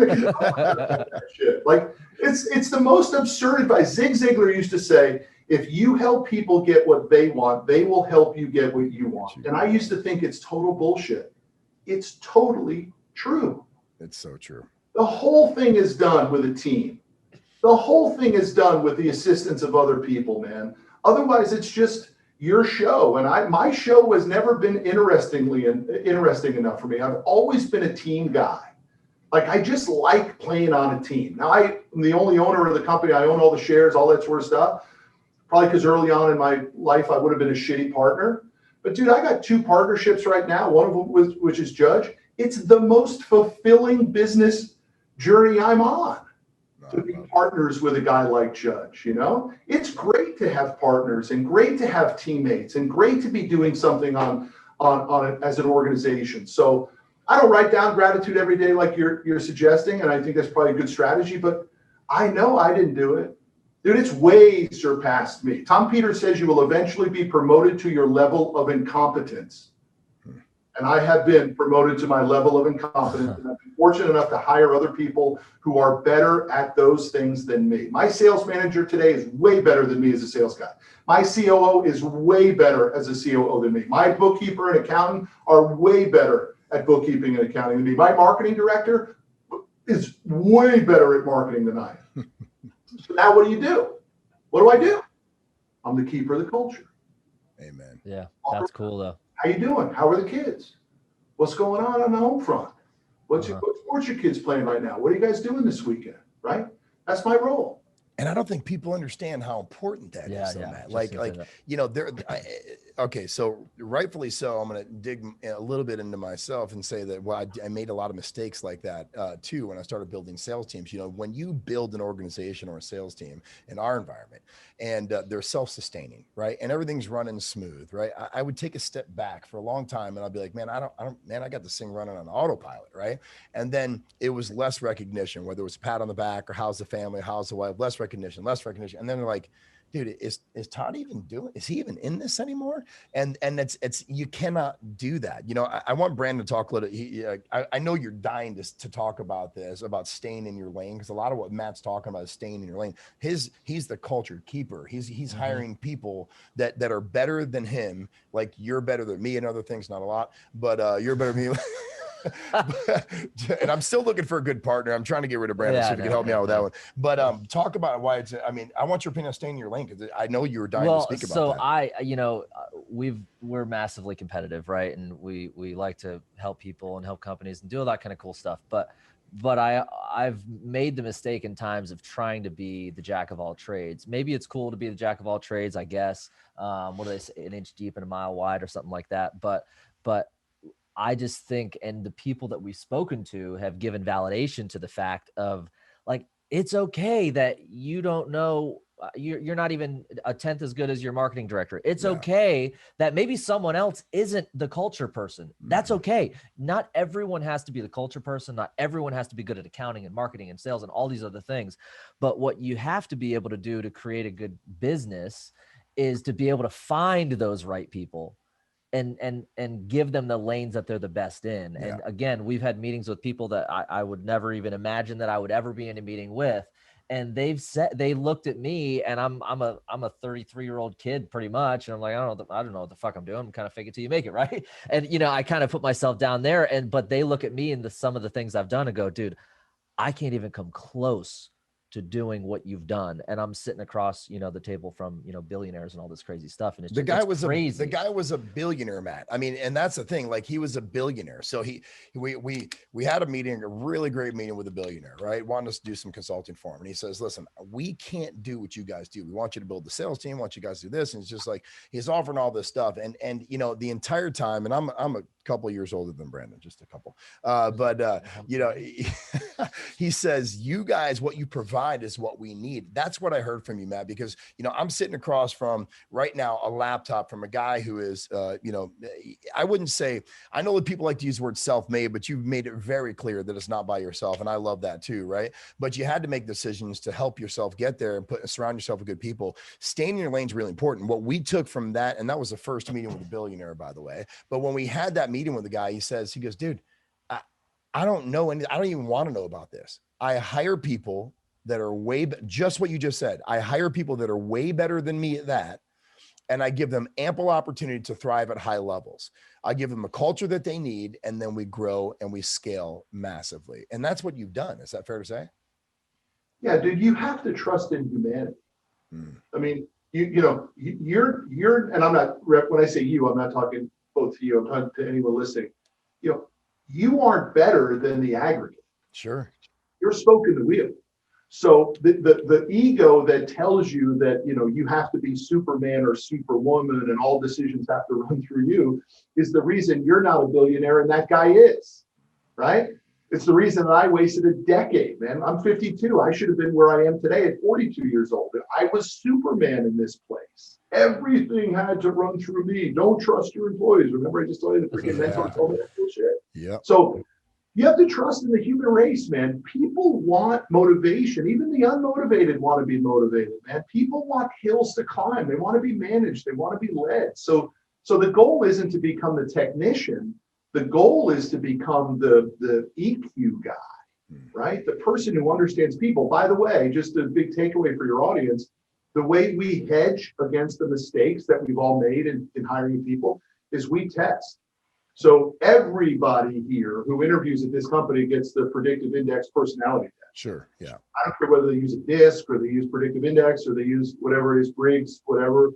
Shit. Like it's the most absurd advice. Zig Ziglar used to say, if you help people get what they want, they will help you get what you want. And I used to think it's total bullshit. It's totally true. It's so true. The whole thing is done with a team. The whole thing is done with the assistance of other people, man. Otherwise, it's just your show. And my show has never been interesting enough for me. I've always been a team guy. Like, I just like playing on a team. Now, I'm the only owner of the company. I own all the shares, all that sort of stuff. Probably because early on in my life, I would have been a shitty partner. But dude, I got 2 partnerships right now, one of them which is Judge. It's the most fulfilling business journey I'm on. To be partners with a guy like Judge, it's great to have partners and great to have teammates and great to be doing something on it as an organization. So I don't write down gratitude every day like you're suggesting, and I think that's probably a good strategy, but I know I didn't do it. Dude, it's way surpassed me. Tom Peters says you will eventually be promoted to your level of incompetence. And I have been promoted to my level of incompetence, and I've been fortunate enough to hire other people who are better at those things than me. My sales manager today is way better than me as a sales guy. My COO is way better as a COO than me. My bookkeeper and accountant are way better at bookkeeping and accounting than me. My marketing director is way better at marketing than I am. So now what do? What do? I'm the keeper of the culture. Amen. Yeah, that's cool though. How you doing? How are the kids? What's going on the home front? What sports your kids playing right now? What are you guys doing this weekend? Right? That's my role. And I don't think people understand how important that is. Matt. Okay, so rightfully so, I'm going to dig a little bit into myself and say that I made a lot of mistakes like that too when I started building sales teams. When you build an organization or a sales team in our environment and they're self-sustaining, right, and everything's running smooth, right, I would take a step back for a long time and I'll be like, man, I got this thing running on autopilot, right? And then it was less recognition, whether it was a pat on the back or how's the family, how's the wife, less recognition. And then they're like, dude, is Todd is he even in this anymore? And it's you cannot do that. I want Brandon to talk a little. I know you're dying to talk about this, about staying in your lane, because a lot of what Matt's talking about is staying in your lane. He's the culture keeper. He's hiring people that are better than him. Like, you're better than me and other things, not a lot, but you're better than me. And I'm still looking for a good partner. I'm trying to get rid of Brandon, so if you can help me out with that one. But talk about why it's, I mean, I want your opinion on staying in your lane, because I know you were dying to speak about that. We're massively competitive, right? And we like to help people and help companies and do all that kind of cool stuff. But I've made the mistake in times of trying to be the jack of all trades. Maybe it's cool to be the jack of all trades, I guess. What do they say, an inch deep and a mile wide or something like that. But I just think, and the people that we've spoken to have given validation to the fact of, like, it's okay that you don't know, you're not even a tenth as good as your marketing director. It's okay that maybe someone else isn't the culture person. That's okay. Not everyone has to be the culture person. Not everyone has to be good at accounting and marketing and sales and all these other things. But what you have to be able to do to create a good business is to be able to find those right people and give them the lanes that they're the best in. And again, we've had meetings with people that I would never even imagine that I would ever be in a meeting with. And they looked at me, and I'm a 33-year-old kid pretty much. And I'm like, I don't know what the fuck I'm doing. I'm kind of fake it till you make it. Right. And, I kind of put myself down there, but they look at me and some of the things I've done and go, dude, I can't even come close to doing what you've done. And I'm sitting across, the table from, billionaires and all this crazy stuff. And the guy was crazy. The guy was a billionaire, Matt. I mean, and that's the thing, like, he was a billionaire. So we had a meeting, a really great meeting with a billionaire, right? Wanted us to do some consulting for him. And he says, listen, we can't do what you guys do. We want you to build the sales team. We want you guys to do this. And it's just like, he's offering all this stuff. And the entire time, and I'm a couple of years older than Brandon, just a couple. He says, you guys, what you provide is what we need. That's what I heard from you, Matt, because, I'm sitting across from right now a laptop from a guy who is, I wouldn't say, I know that people like to use the word self-made, but you've made it very clear that it's not by yourself. And I love that too, right? But you had to make decisions to help yourself get there and surround yourself with good people. Staying in your lane is really important. What we took from that, and that was the first meeting with a billionaire, by the way. But when we had that meeting with the guy, he goes, dude, I don't know anything. I don't even want to know about this. I hire people that are just what you just said. I hire people that are way better than me at that. And I give them ample opportunity to thrive at high levels. I give them a culture that they need, and then we grow and we scale massively. And that's what you've done. Is that fair to say? Yeah, dude, you have to trust in humanity. I mean, you're, and I'm not, when I say you, I'm not talking both to you, I'm talking to anyone listening. You aren't better than the aggregate. Sure. You're spoke in the wheel. So the ego that tells you that, you have to be Superman or Superwoman and all decisions have to run through you is the reason you're not a billionaire and that guy is, right? It's the reason that I wasted a decade, man. I'm 52. I should have been where I am today at 42 years old. I was Superman in this place. Everything had to run through me. Don't trust your employees. Remember, I just told you the freaking mentor told me that bullshit. Yeah. So you have to trust in the human race, man. People want motivation. Even the unmotivated want to be motivated, man. People want hills to climb. They want to be managed. They want to be led. So the goal isn't to become the technician. The goal is to become the EQ guy, right? The person who understands people. By the way, just a big takeaway for your audience, the way we hedge against the mistakes that we've all made in hiring people is we test. So everybody here who interviews at this company gets the predictive index personality test. Sure. Yeah. I don't care whether they use a DISC or they use predictive index or they use whatever it is, Briggs, whatever.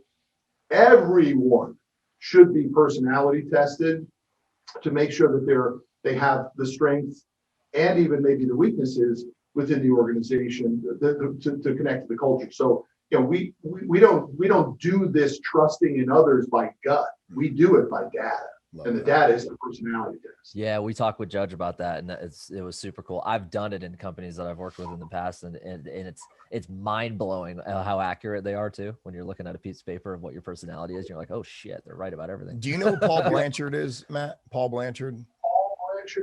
Everyone should be personality tested to make sure that they have the strengths and even maybe the weaknesses within the organization to connect to the culture. So, we don't do this trusting in others by gut. We do it by data. And the data is the personality test. Yeah, we talked with Judge about that, and it was super cool. I've done it in companies that I've worked with in the past, and it's mind blowing how accurate they are too. When you're looking at a piece of paper of what your personality is, you're like, oh shit, they're right about everything. Do you know who Paul Blanchard is, Matt? Paul Blanchard.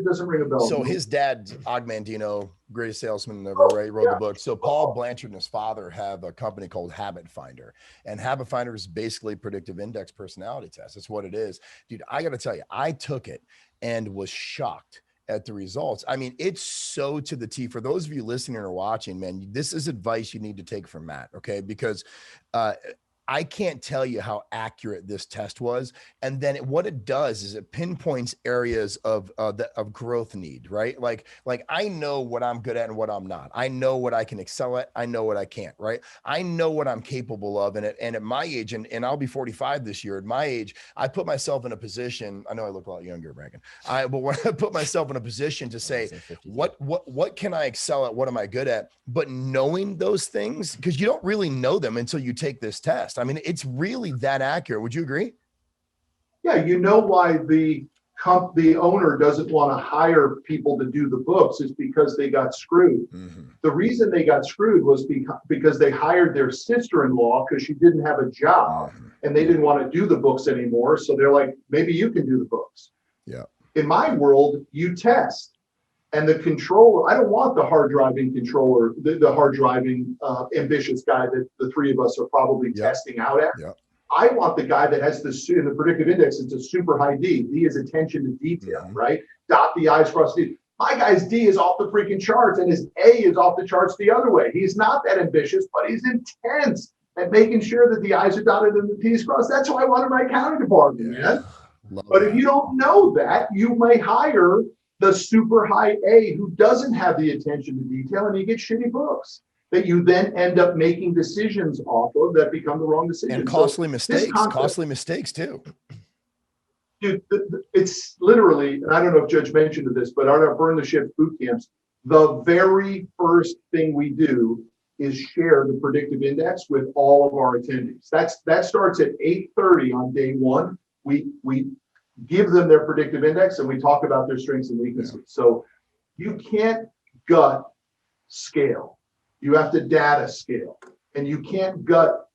Doesn't ring a bell. So his dad, Og Mandino, greatest salesman ever, right? Wrote the book. So Paul Blanchard and his father have a company called Habit Finder, and Habit Finder is basically predictive index personality test. That's what it is, dude. I got to tell you, I took it and was shocked at the results. I mean, it's so to the T. For those of you listening or watching, man, this is advice you need to take from Matt, okay? Because I can't tell you how accurate this test was. And then what it does is it pinpoints areas of of growth need, right? Like I know what I'm good at and what I'm not. I know what I can excel at. I know what I can't, right? I know what I'm capable of. And at my age, and I'll be 45 this year, at my age, I put myself in a position. I know I look a lot younger, Brandon. But when I put myself in a position to say, what can I excel at? What am I good at? But knowing those things, because you don't really know them until you take this test. I mean, it's really that accurate. Would you agree? Yeah, you know why the owner doesn't want to hire people to do the books is because they got screwed. Mm-hmm. The reason they got screwed was because they hired their sister-in-law because she didn't have a job and they didn't want to do the books anymore. So they're like, maybe you can do the books. Yeah. In my world, you test. And the controller, I don't want the hard driving controller, the hard driving ambitious guy that the three of us are probably testing out at. Yep. I want the guy that has in the predictive index, it's a super high D. D is attention to detail, right? Dot the I's, cross the T's. My guy's D is off the freaking charts and his A is off the charts the other way. He's not that ambitious, but he's intense at making sure that the I's are dotted and the T's crossed. That's why I wanted my accounting department, man. But if you don't know that, you may hire the super high A who doesn't have the attention to detail, and you get shitty books that you then end up making decisions off of that become the wrong decisions. And costly mistakes too. Dude, it's literally, and I don't know if Judge mentioned this, but on our Burn the Ships boot camps, the very first thing we do is share the predictive index with all of our attendees. That starts at 8:30 on day one. We give them their predictive index and we talk about their strengths and weaknesses. So you can't gut scale. You have to data scale. And you can't gut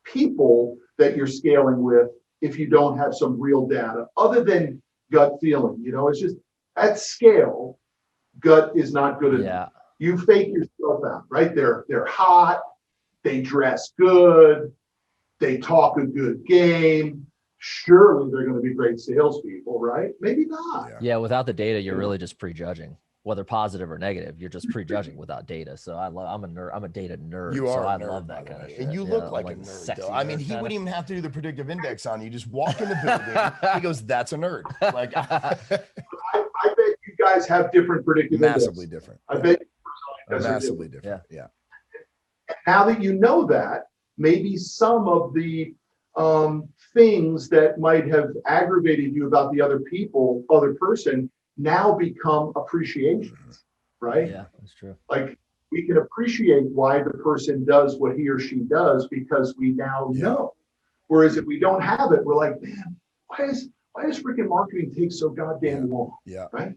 people that you're scaling with if you don't have some real data other than gut feeling. You know, it's just at scale, gut is not good enough. Yeah. You fake yourself out, right? They're hot, they dress good, they talk a good game. Surely they're going to be great salespeople, right? Maybe not. Yeah, without the data, you're really just prejudging, whether positive or negative. You're just prejudging without data. So I'm a nerd. I'm a data nerd. You are. So I nerd, love that kind of shit. And you look like a nerd, though. I mean, he wouldn't even have to do the predictive index on you. Just walk in the building. He goes, "That's a nerd." Like, I bet you guys have different predictive massively index. different. I bet Massively different. Yeah. Now that you know that, maybe some of the things that might have aggravated you about the other person now become appreciations, right? Yeah, that's true. Like we can appreciate why the person does what he or she does because we now know. Whereas if we don't have it, we're like, man, why does freaking marketing take so goddamn long? Yeah. Right?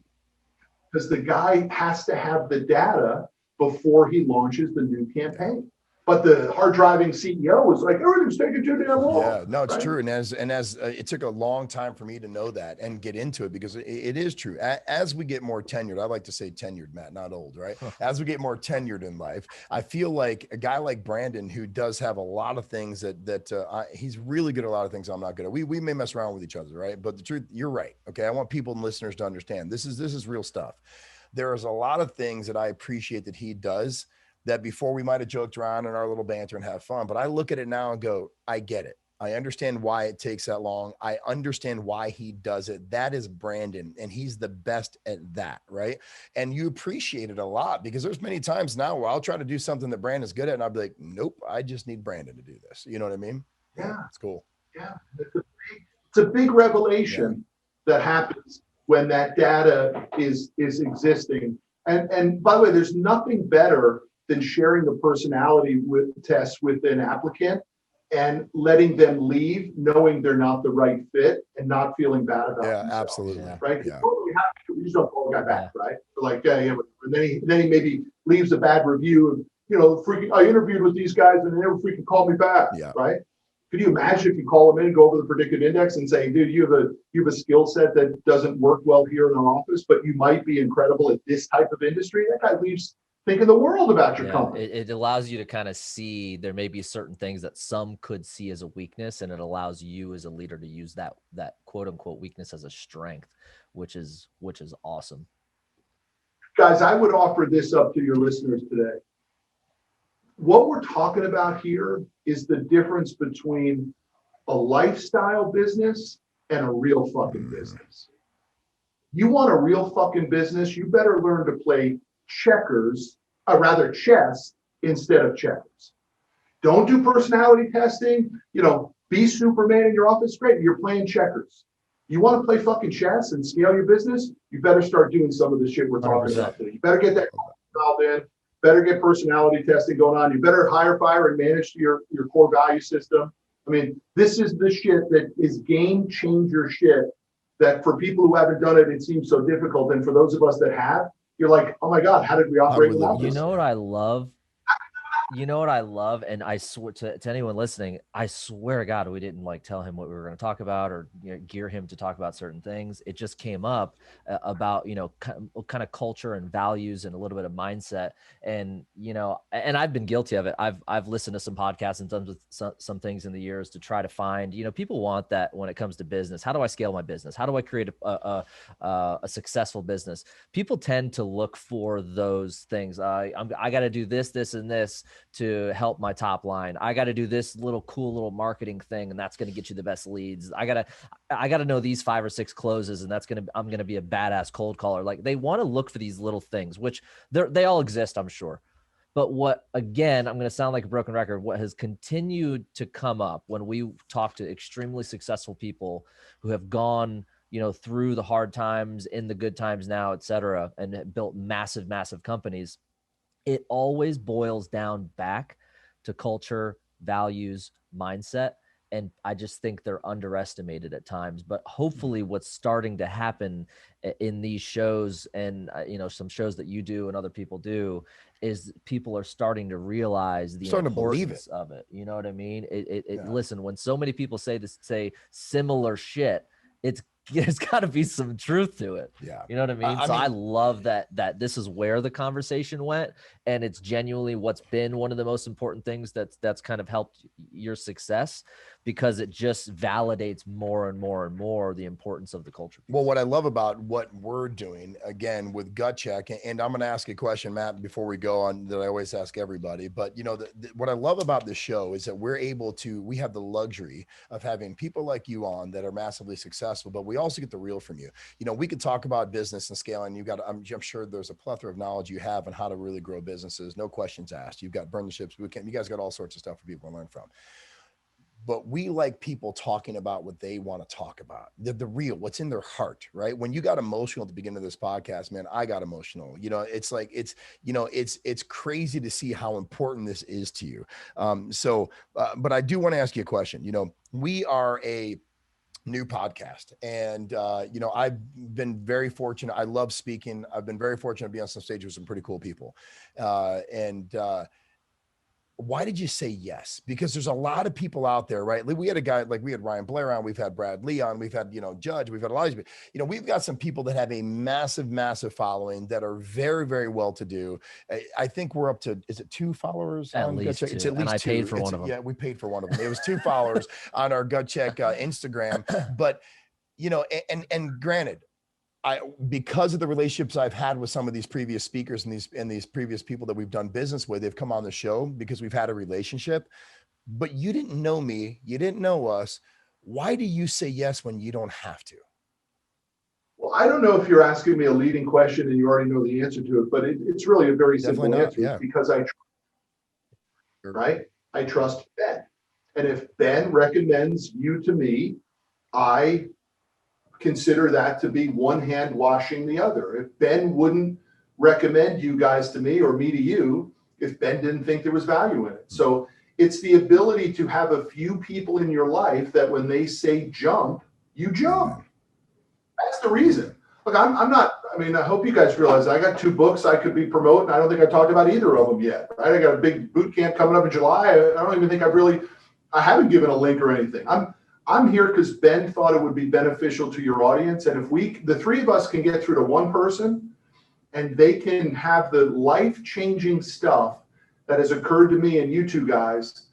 Because the guy has to have the data before he launches the new campaign. But the hard driving CEO was like, everything's taking too damn long. Yeah, no, it's true. And as it took a long time for me to know that and get into it because it is true. As we get more tenured, I like to say tenured, Matt, not old, right? As we get more tenured in life, I feel like a guy like Brandon, who does have a lot of things that he's really good at a lot of things I'm not good at. We may mess around with each other, right? But the truth, you're right. Okay, I want people and listeners to understand this is real stuff. There is a lot of things that I appreciate that he does that before we might have joked around in our little banter and have fun, but I look at it now and go, I get it. I understand why it takes that long. I understand why he does it. That is Brandon, and he's the best at that, right? And you appreciate it a lot because there's many times now where I'll try to do something that Brandon's good at, and I'll be like, nope, I just need Brandon to do this. You know what I mean? Yeah. It's cool. Yeah. It's a big revelation that happens when that data is existing. And by the way, there's nothing better than sharing the personality tests with an applicant and letting them leave knowing they're not the right fit and not feeling bad about themselves. Absolutely. Right? Yeah. You just don't call a guy back, right? Like, and then he maybe leaves a bad review of, freaking, I interviewed with these guys and they never freaking called me back, right? Could you imagine if you call them in and go over the predictive index and say, dude, you have a skill set that doesn't work well here in our office, but you might be incredible at this type of industry? That guy leaves thinking the world about your company. It allows you to kind of see there may be certain things that some could see as a weakness, and it allows you as a leader to use that quote unquote weakness as a strength, which is awesome. Guys, I would offer this up to your listeners today. what we're talking about here is the difference between a lifestyle business and a real fucking business. You want a real fucking business, you better learn to play chess instead of checkers. Don't do personality testing, be Superman in your office, great, you're playing checkers. You want to play fucking chess and scale your business, you better start doing some of the shit we're talking 100%. about today. You better get that dialed in, better get personality testing going on, you better hire, fire, and manage your core value system. I mean, this is the shit that is game changer shit that for people who haven't done it, it seems so difficult. And for those of us that have, you're like, oh my God, how did we operate without this? You know what I love? And I swear to anyone listening, I swear to God, we didn't tell him what we were going to talk about or gear him to talk about certain things. It just came up about, kind of culture and values and a little bit of mindset. And, and I've been guilty of it. I've listened to some podcasts and done some things in the years to try to find, people want that when it comes to business. How do I scale my business? How do I create a successful business? People tend to look for those things. I got to do this, this, and this to help my top line. I got to do this cool little marketing thing, and that's going to get you the best leads. I got to know these 5 or 6 closes, and I'm going to be a badass cold caller. They want to look for these little things, which they all exist, I'm sure. But what, again, I'm going to sound like a broken record, what has continued to come up when we talk to extremely successful people who have gone, through the hard times, in the good times now, et cetera, and built massive, massive companies, it always boils down back to culture, values, mindset. And I just think they're underestimated at times. But hopefully what's starting to happen in these shows and, some shows that you do and other people do is people are starting to realize the importance of it. You know what I mean? Listen, when so many people say similar shit, there's got to be some truth to it. Yeah. You know what I mean? I love that this is where the conversation went, and it's genuinely what's been one of the most important things that's kind of helped your success, because it just validates more and more and more the importance of the culture piece. Well, what I love about what we're doing, again, with Gut Check, and I'm going to ask a question, Matt, before we go on, that I always ask everybody, but what I love about this show is that we have the luxury of having people like you on that are massively successful, but we also get the real from you. We could talk about business and scaling. I'm sure there's a plethora of knowledge you have on how to really grow businesses. No questions asked. You've got Burn the Ships Bootcamp. You guys got all sorts of stuff for people to learn from. But we like people talking about what they want to talk about, the real, what's in their heart, right? When you got emotional at the beginning of this podcast, man, I got emotional. It's crazy to see how important this is to you. But I do want to ask you a question. We are a new podcast, and I've been very fortunate. I love speaking. I've been very fortunate to be on some stage with some pretty cool people. Why did you say yes? Because there's a lot of people out there, right? We had a guy, we had Ryan Blair on, we've had Brad Lee on, we've had, Judge, we've had a lot of people, we've got some people that have a massive, massive following that are very, very well-to-do. I think we're up to, is it 2 followers? At least 2. It's at least and I 2. Paid for one of them. Yeah, we paid for one of them. It was 2 followers on our Gut Check Instagram. But, and granted, because of the relationships I've had with some of these previous speakers and these previous people that we've done business with, they've come on the show because we've had a relationship. But you didn't know me, you didn't know us. Why do you say yes when you don't have to? Well, I don't know if you're asking me a leading question and you already know the answer to it, but it's really a very simple answer. Yeah. Because I trust Ben. And if Ben recommends you to me, I consider that to be one hand washing the other. If Ben wouldn't recommend you guys to me or me to you, if Ben didn't think there was value in it. So it's the ability to have a few people in your life that when they say jump, you jump. That's the reason. Look, I'm not, I hope you guys realize I got 2 books I could be promoting. I don't think I talked about either of them yet, right? I got a big boot camp coming up in July. I don't even think I haven't given a link or anything. I'm here because Ben thought it would be beneficial to your audience. And if the 3 of us can get through to one person and they can have the life-changing stuff that has occurred to me and you 2 guys,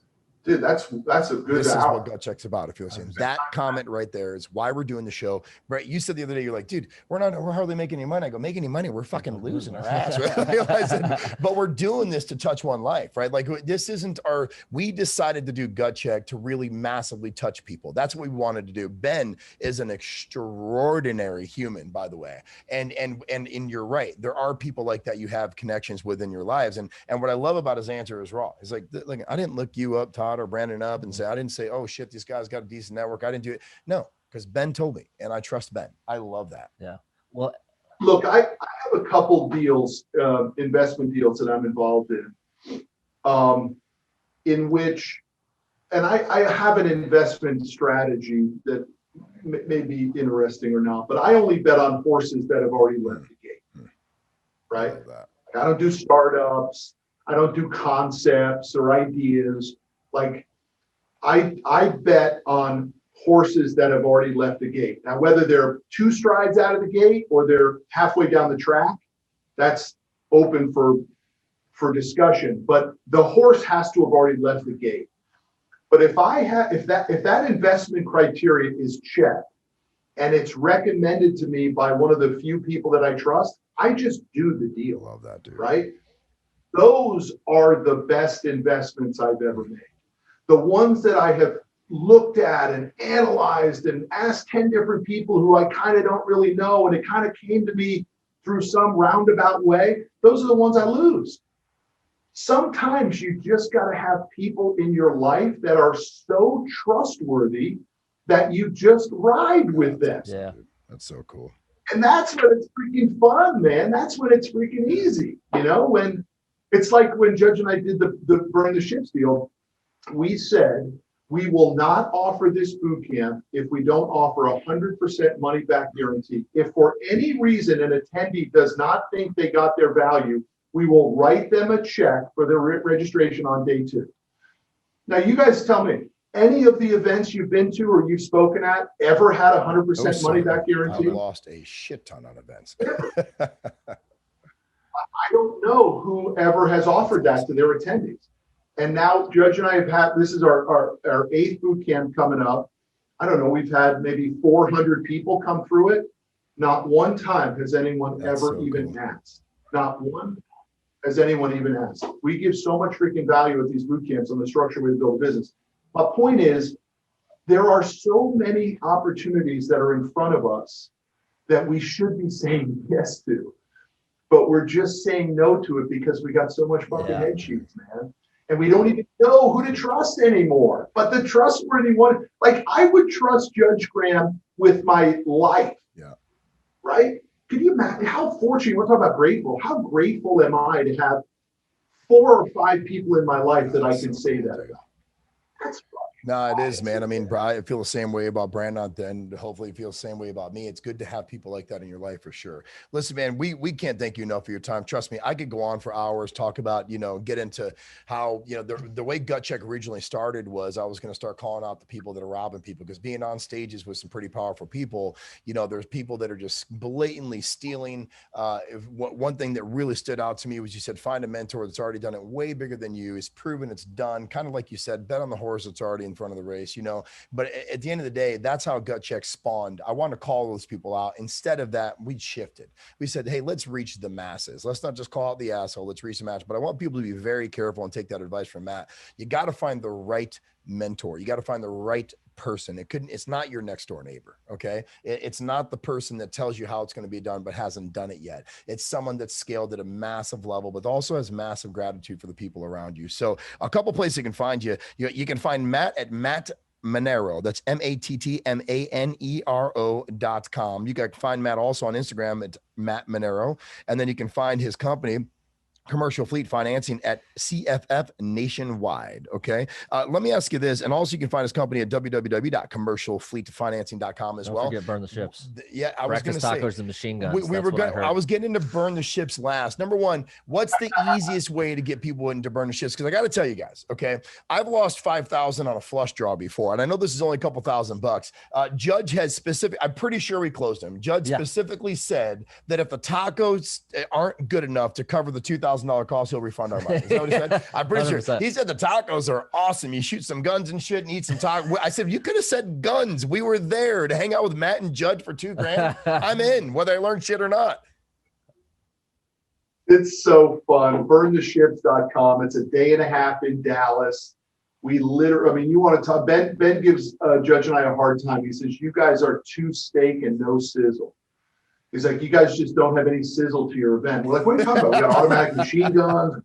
Dude, that's a good This is hour. what Gut Check's about. If you're listening, that comment right there is why we're doing the show. Right? You said the other day, you're like, dude, we're hardly making any money. I go, make any money? We're fucking losing our ass. Right? I said, but we're doing this to touch one life, right? Like this isn't we decided to do Gut Check to really massively touch people. That's what we wanted to do. Ben is an extraordinary human, by the way. And you're right. There are people like that you have connections with in your lives. And what I love about his answer is raw. He's like, I didn't look you up, Todd or Brandon up and say, I didn't say, oh shit, this guy's got a decent network. I didn't do it. No, because Ben told me and I trust Ben. I love that. Yeah. Well, look, I have a couple deals, investment deals that I'm involved in which, and I have an investment strategy that may be interesting or not, but I only bet on horses that have already left the gate, right? I don't do startups. I don't do concepts or ideas. Like I bet on horses that have already left the gate. Now, whether they're 2 strides out of the gate or they're halfway down the track, that's open for discussion. But the horse has to have already left the gate. But if that investment criteria is checked and it's recommended to me by one of the few people that I trust, I just do the deal. Love that, dude. Right? Those are the best investments I've ever made. The ones that I have looked at and analyzed and asked 10 different people who I kind of don't really know, and it kind of came to me through some roundabout way, those are the ones I lose. Sometimes you just got to have people in your life that are so trustworthy that you just ride with them. Yeah. That's so cool. And that's when it's freaking fun, man. That's when it's freaking easy. You know, when it's like when Judge and I did the Burn the Ships deal, we said, we will not offer this boot camp if we don't offer 100% money back guarantee. If for any reason an attendee does not think they got their value, we will write them a check for their registration on day 2. Now, you guys tell me, any of the events you've been to or you've spoken at ever had 100% money back guarantee? I've lost a shit ton on events. I don't know who ever has offered that to their attendees. And now Judge and I have had, this is our 8th boot camp coming up. I don't know, we've had maybe 400 people come through it. Not one time has anyone asked. Not one time has anyone even asked. We give so much freaking value at these boot camps on the structured way to build a business. My point is, there are so many opportunities that are in front of us that we should be saying yes to, but we're just saying no to it because we got so much fucking head sheets, man. And we don't even know who to trust anymore. But the trustworthy one, like I would trust Judge Graham with my life. Yeah. Right? Can you imagine how fortunate, we're talking about grateful, how grateful am I to have 4 or 5 people in my life that I can say that about? That's No, it is, man. I mean, I feel the same way about Brandon, and hopefully you feel the same way about me. It's good to have people like that in your life for sure. Listen, man, we can't thank you enough for your time. Trust me, I could go on for hours, talk about, get into how, the way Gut Check originally started was I was going to start calling out the people that are robbing people, because being on stages with some pretty powerful people, there's people that are just blatantly stealing. One thing that really stood out to me was you said, find a mentor that's already done it way bigger than you. It's proven, it's done. Kind of like you said, bet on the horse that's already in front of the race, but at the end of the day, that's how Gut Check spawned. I want to call those people out. Instead of that, we shifted. We said, hey, let's reach the masses. Let's not just call out the asshole. Let's reach the masses. But I want people to be very careful and take that advice from Matt. You got to find the right mentor. You got to find the right person. It's not your next door neighbor. Okay. It's not the person that tells you how it's going to be done, but hasn't done it yet. It's someone that's scaled at a massive level, but also has massive gratitude for the people around you. So a couple places you can find you. You can find Matt at Matt Manero. That's MattManero.com. You can find Matt also on Instagram at Matt Manero. And then you can find his company, Commercial Fleet Financing, at CFF Nationwide. Okay. Let me ask you this. And also you can find his company at www.commercialfleetfinancing.com as well. Don't forget Burn the Ships. Yeah. I was going to say, tacos and machine guns. I was getting into Burn the Ships last. Number one, what's the easiest way to get people into Burn the Ships? Cause I got to tell you guys, okay, I've lost 5,000 on a flush draw before. And I know this is only a couple $1,000. Judge has I'm pretty sure we closed him. Judge specifically said that if the tacos aren't good enough to cover the $2,000, $100,000 cost, he'll refund our money. Is that what he said? I'm pretty sure. 100%. He said the tacos are awesome. You shoot some guns and shit and eat some tacos. I said, you could have said guns. We were there to hang out with Matt and Judge for $2,000. I'm in, whether I learn shit or not. It's so fun. Burntheships.com. It's a day and a half in Dallas. We literally, I mean, you want to talk, Ben gives Judge and I a hard time. He says, you guys are too steak and no sizzle. He's like, you guys just don't have any sizzle to your event. We're like, what are you talking about? We got automatic machine guns.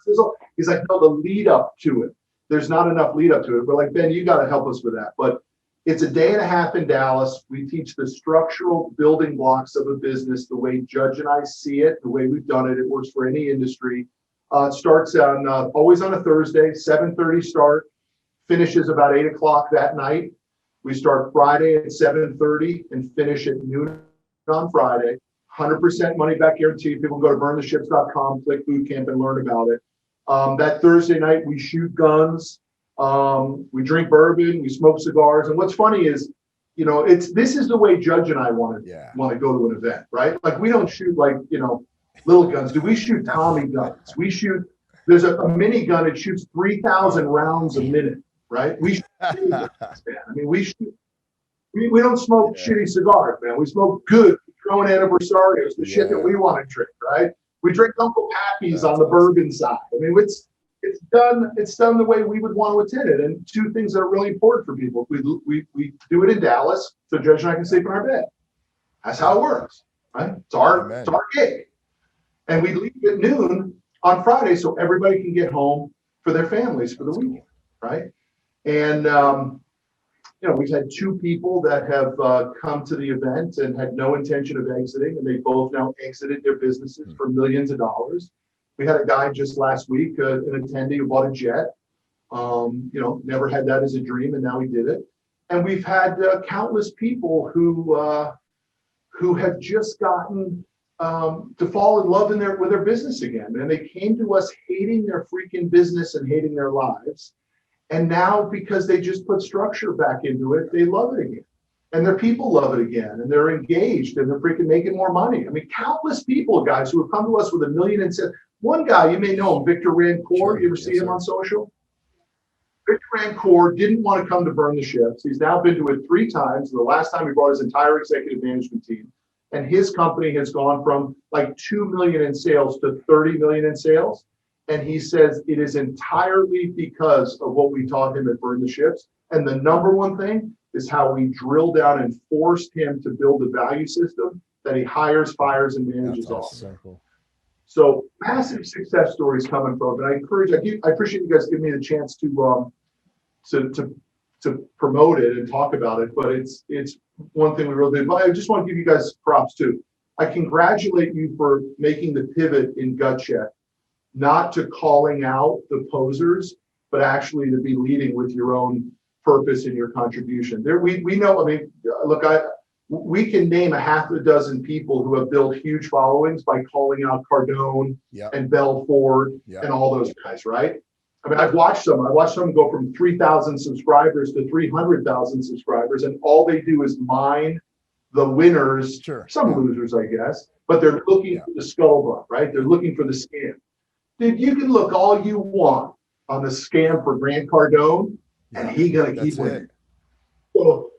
Sizzle. He's like, no, the lead up to it. There's not enough lead up to it. We're like, Ben, you got to help us with that. But it's a day and a half in Dallas. We teach the structural building blocks of a business, the way Judge and I see it, the way we've done it. It works for any industry. It starts on always on a Thursday, 7:30 start, finishes about 8 o'clock that night. We start Friday at 7:30 and finish at noon on Friday. 100% money back guarantee. People go to burntheships.com, click boot camp and learn about it. That Thursday night, we shoot guns. We drink bourbon, we smoke cigars. And what's funny is, you know, this is the way Judge and I want to go to an event, right? Like we don't shoot like, you know, little guns. Do we shoot Tommy guns? There's a mini gun, it shoots 3,000 rounds a minute, right? We shoot guns, man. I mean, we don't smoke shitty cigars, man. We smoke good Patron Anniversarios, the shit that we want to drink, right? We drink Uncle Pappy's on the bourbon side. I mean, it's done the way we would want to attend it. And two things that are really important for people. We do it in Dallas, so Judge and I can sleep in our bed. That's how it works, right? It's our gig. And we leave at noon on Friday so everybody can get home for their families for the weekend, right? And you know, we've had two people that have come to the event and had no intention of exiting, and they both now exited their businesses for millions of dollars. We had a guy just last week, an attendee who bought a jet. You know, never had that as a dream, and now he did it. And we've had countless people who have just gotten to fall in love with their business again. And they came to us hating their freaking business and hating their lives. And now, because they just put structure back into it, they love it again. And their people love it again. And they're engaged and they're freaking making more money. I mean, countless people, guys, who have come to us with $1 million and said, one guy, you may know him, Victor Rancourt. Sure, you ever see him on social? Victor Rancourt didn't want to come to Burn the Ships. He's now been to it 3 times. The last time he brought his entire executive management team. And his company has gone from like 2 million in sales to 30 million in sales. And he says it is entirely because of what we taught him at Burn the Ships. And the number one thing is how we drilled down and forced him to build a value system that he hires, fires, and manages all. So cool. So massive success stories coming from it. And I appreciate you guys giving me the chance to promote it and talk about it. But it's one thing we really did. But I just want to give you guys props too. I congratulate you for making the pivot in Gut Check, not to calling out the posers, but actually to be leading with your own purpose and your contribution. There, we know. I mean, look, we can name a half a dozen people who have built huge followings by calling out Cardone and Bell Ford and all those guys, right? I mean, I've watched some go from 3,000 subscribers to 300,000 subscribers, and all they do is mine the winners, some losers, I guess, but they're looking for the scuttlebutt, right? They're looking for the scam. Dude, you can look all you want on the scam for Grant Cardone, and he gonna keep winning. So,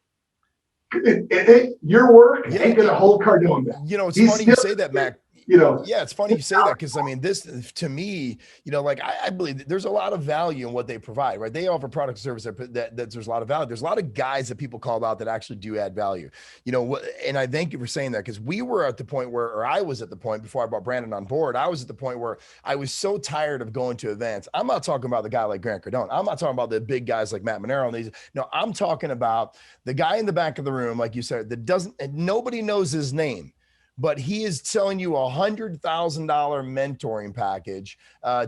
your work ain't gonna hold Cardone back. You know, it's funny you say that, Mac. You know, it's funny you say that, because I mean, this to me, you know, like I believe that there's a lot of value in what they provide, right? They offer product service that there's a lot of value. There's a lot of guys that people call out that actually do add value, you know. And I thank you for saying that, because we were at the point where, or I was at the point before I brought Brandon on board, I was at the point where I was so tired of going to events. I'm not talking about the guy like Grant Cardone. I'm not talking about the big guys like Matt Manero and these. No, I'm talking about the guy in the back of the room, like you said, that doesn't, and nobody knows his name, but he is telling you $100,000 mentoring package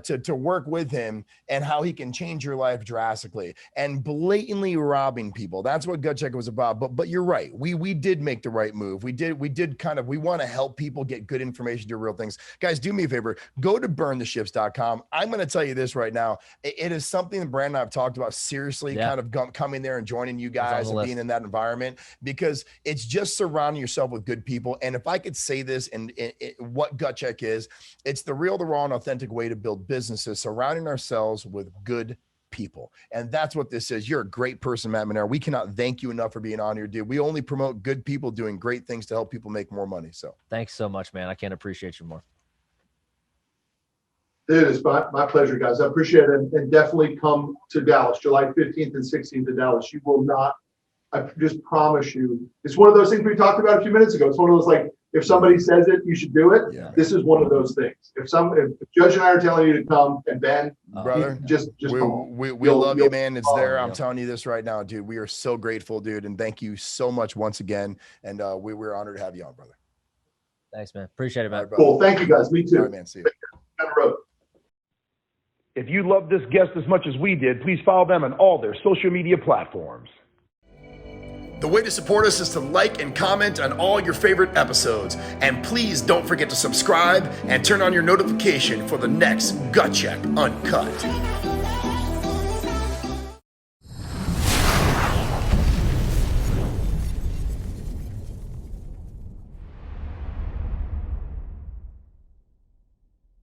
to work with him, and how he can change your life drastically, and blatantly robbing people. That's what Gut Check was about. But you're right. We did make the right move. We want to help people get good information, do real things. Guys, do me a favor. Go to burntheships.com. I'm going to tell you this right now. It is something that Brandon and I have talked about seriously, kind of coming there and joining you guys and being in that environment, because it's just surrounding yourself with good people. And if I could say this and what Gut Check is. It's the real, the raw, and authentic way to build businesses, surrounding ourselves with good people. And that's what this is. You're a great person, Matt Manero. We cannot thank you enough for being on here, dude. We only promote good people doing great things to help people make more money. So thanks so much, man. I can't appreciate you more. It is my pleasure, guys. I appreciate it. And definitely come to Dallas, July 15th and 16th in Dallas. You will not, I just promise you, it's one of those things we talked about a few minutes ago. It's one of those, like, if somebody says it, you should do it. Yeah. This is one of those things. If Judge and I are telling you to come, and Ben, brother, just come. we love you, man. It's there. I'm telling you this right now, dude. We are so grateful, dude. And thank you so much once again. And we're honored to have you on, brother. Thanks, man. Appreciate it, man. Right, cool. Thank you, guys. Me too. All right, man. See you. Down the road. If you love this guest as much as we did, please follow them on all their social media platforms. The way to support us is to like and comment on all your favorite episodes. And please don't forget to subscribe and turn on your notification for the next Gut Check Uncut.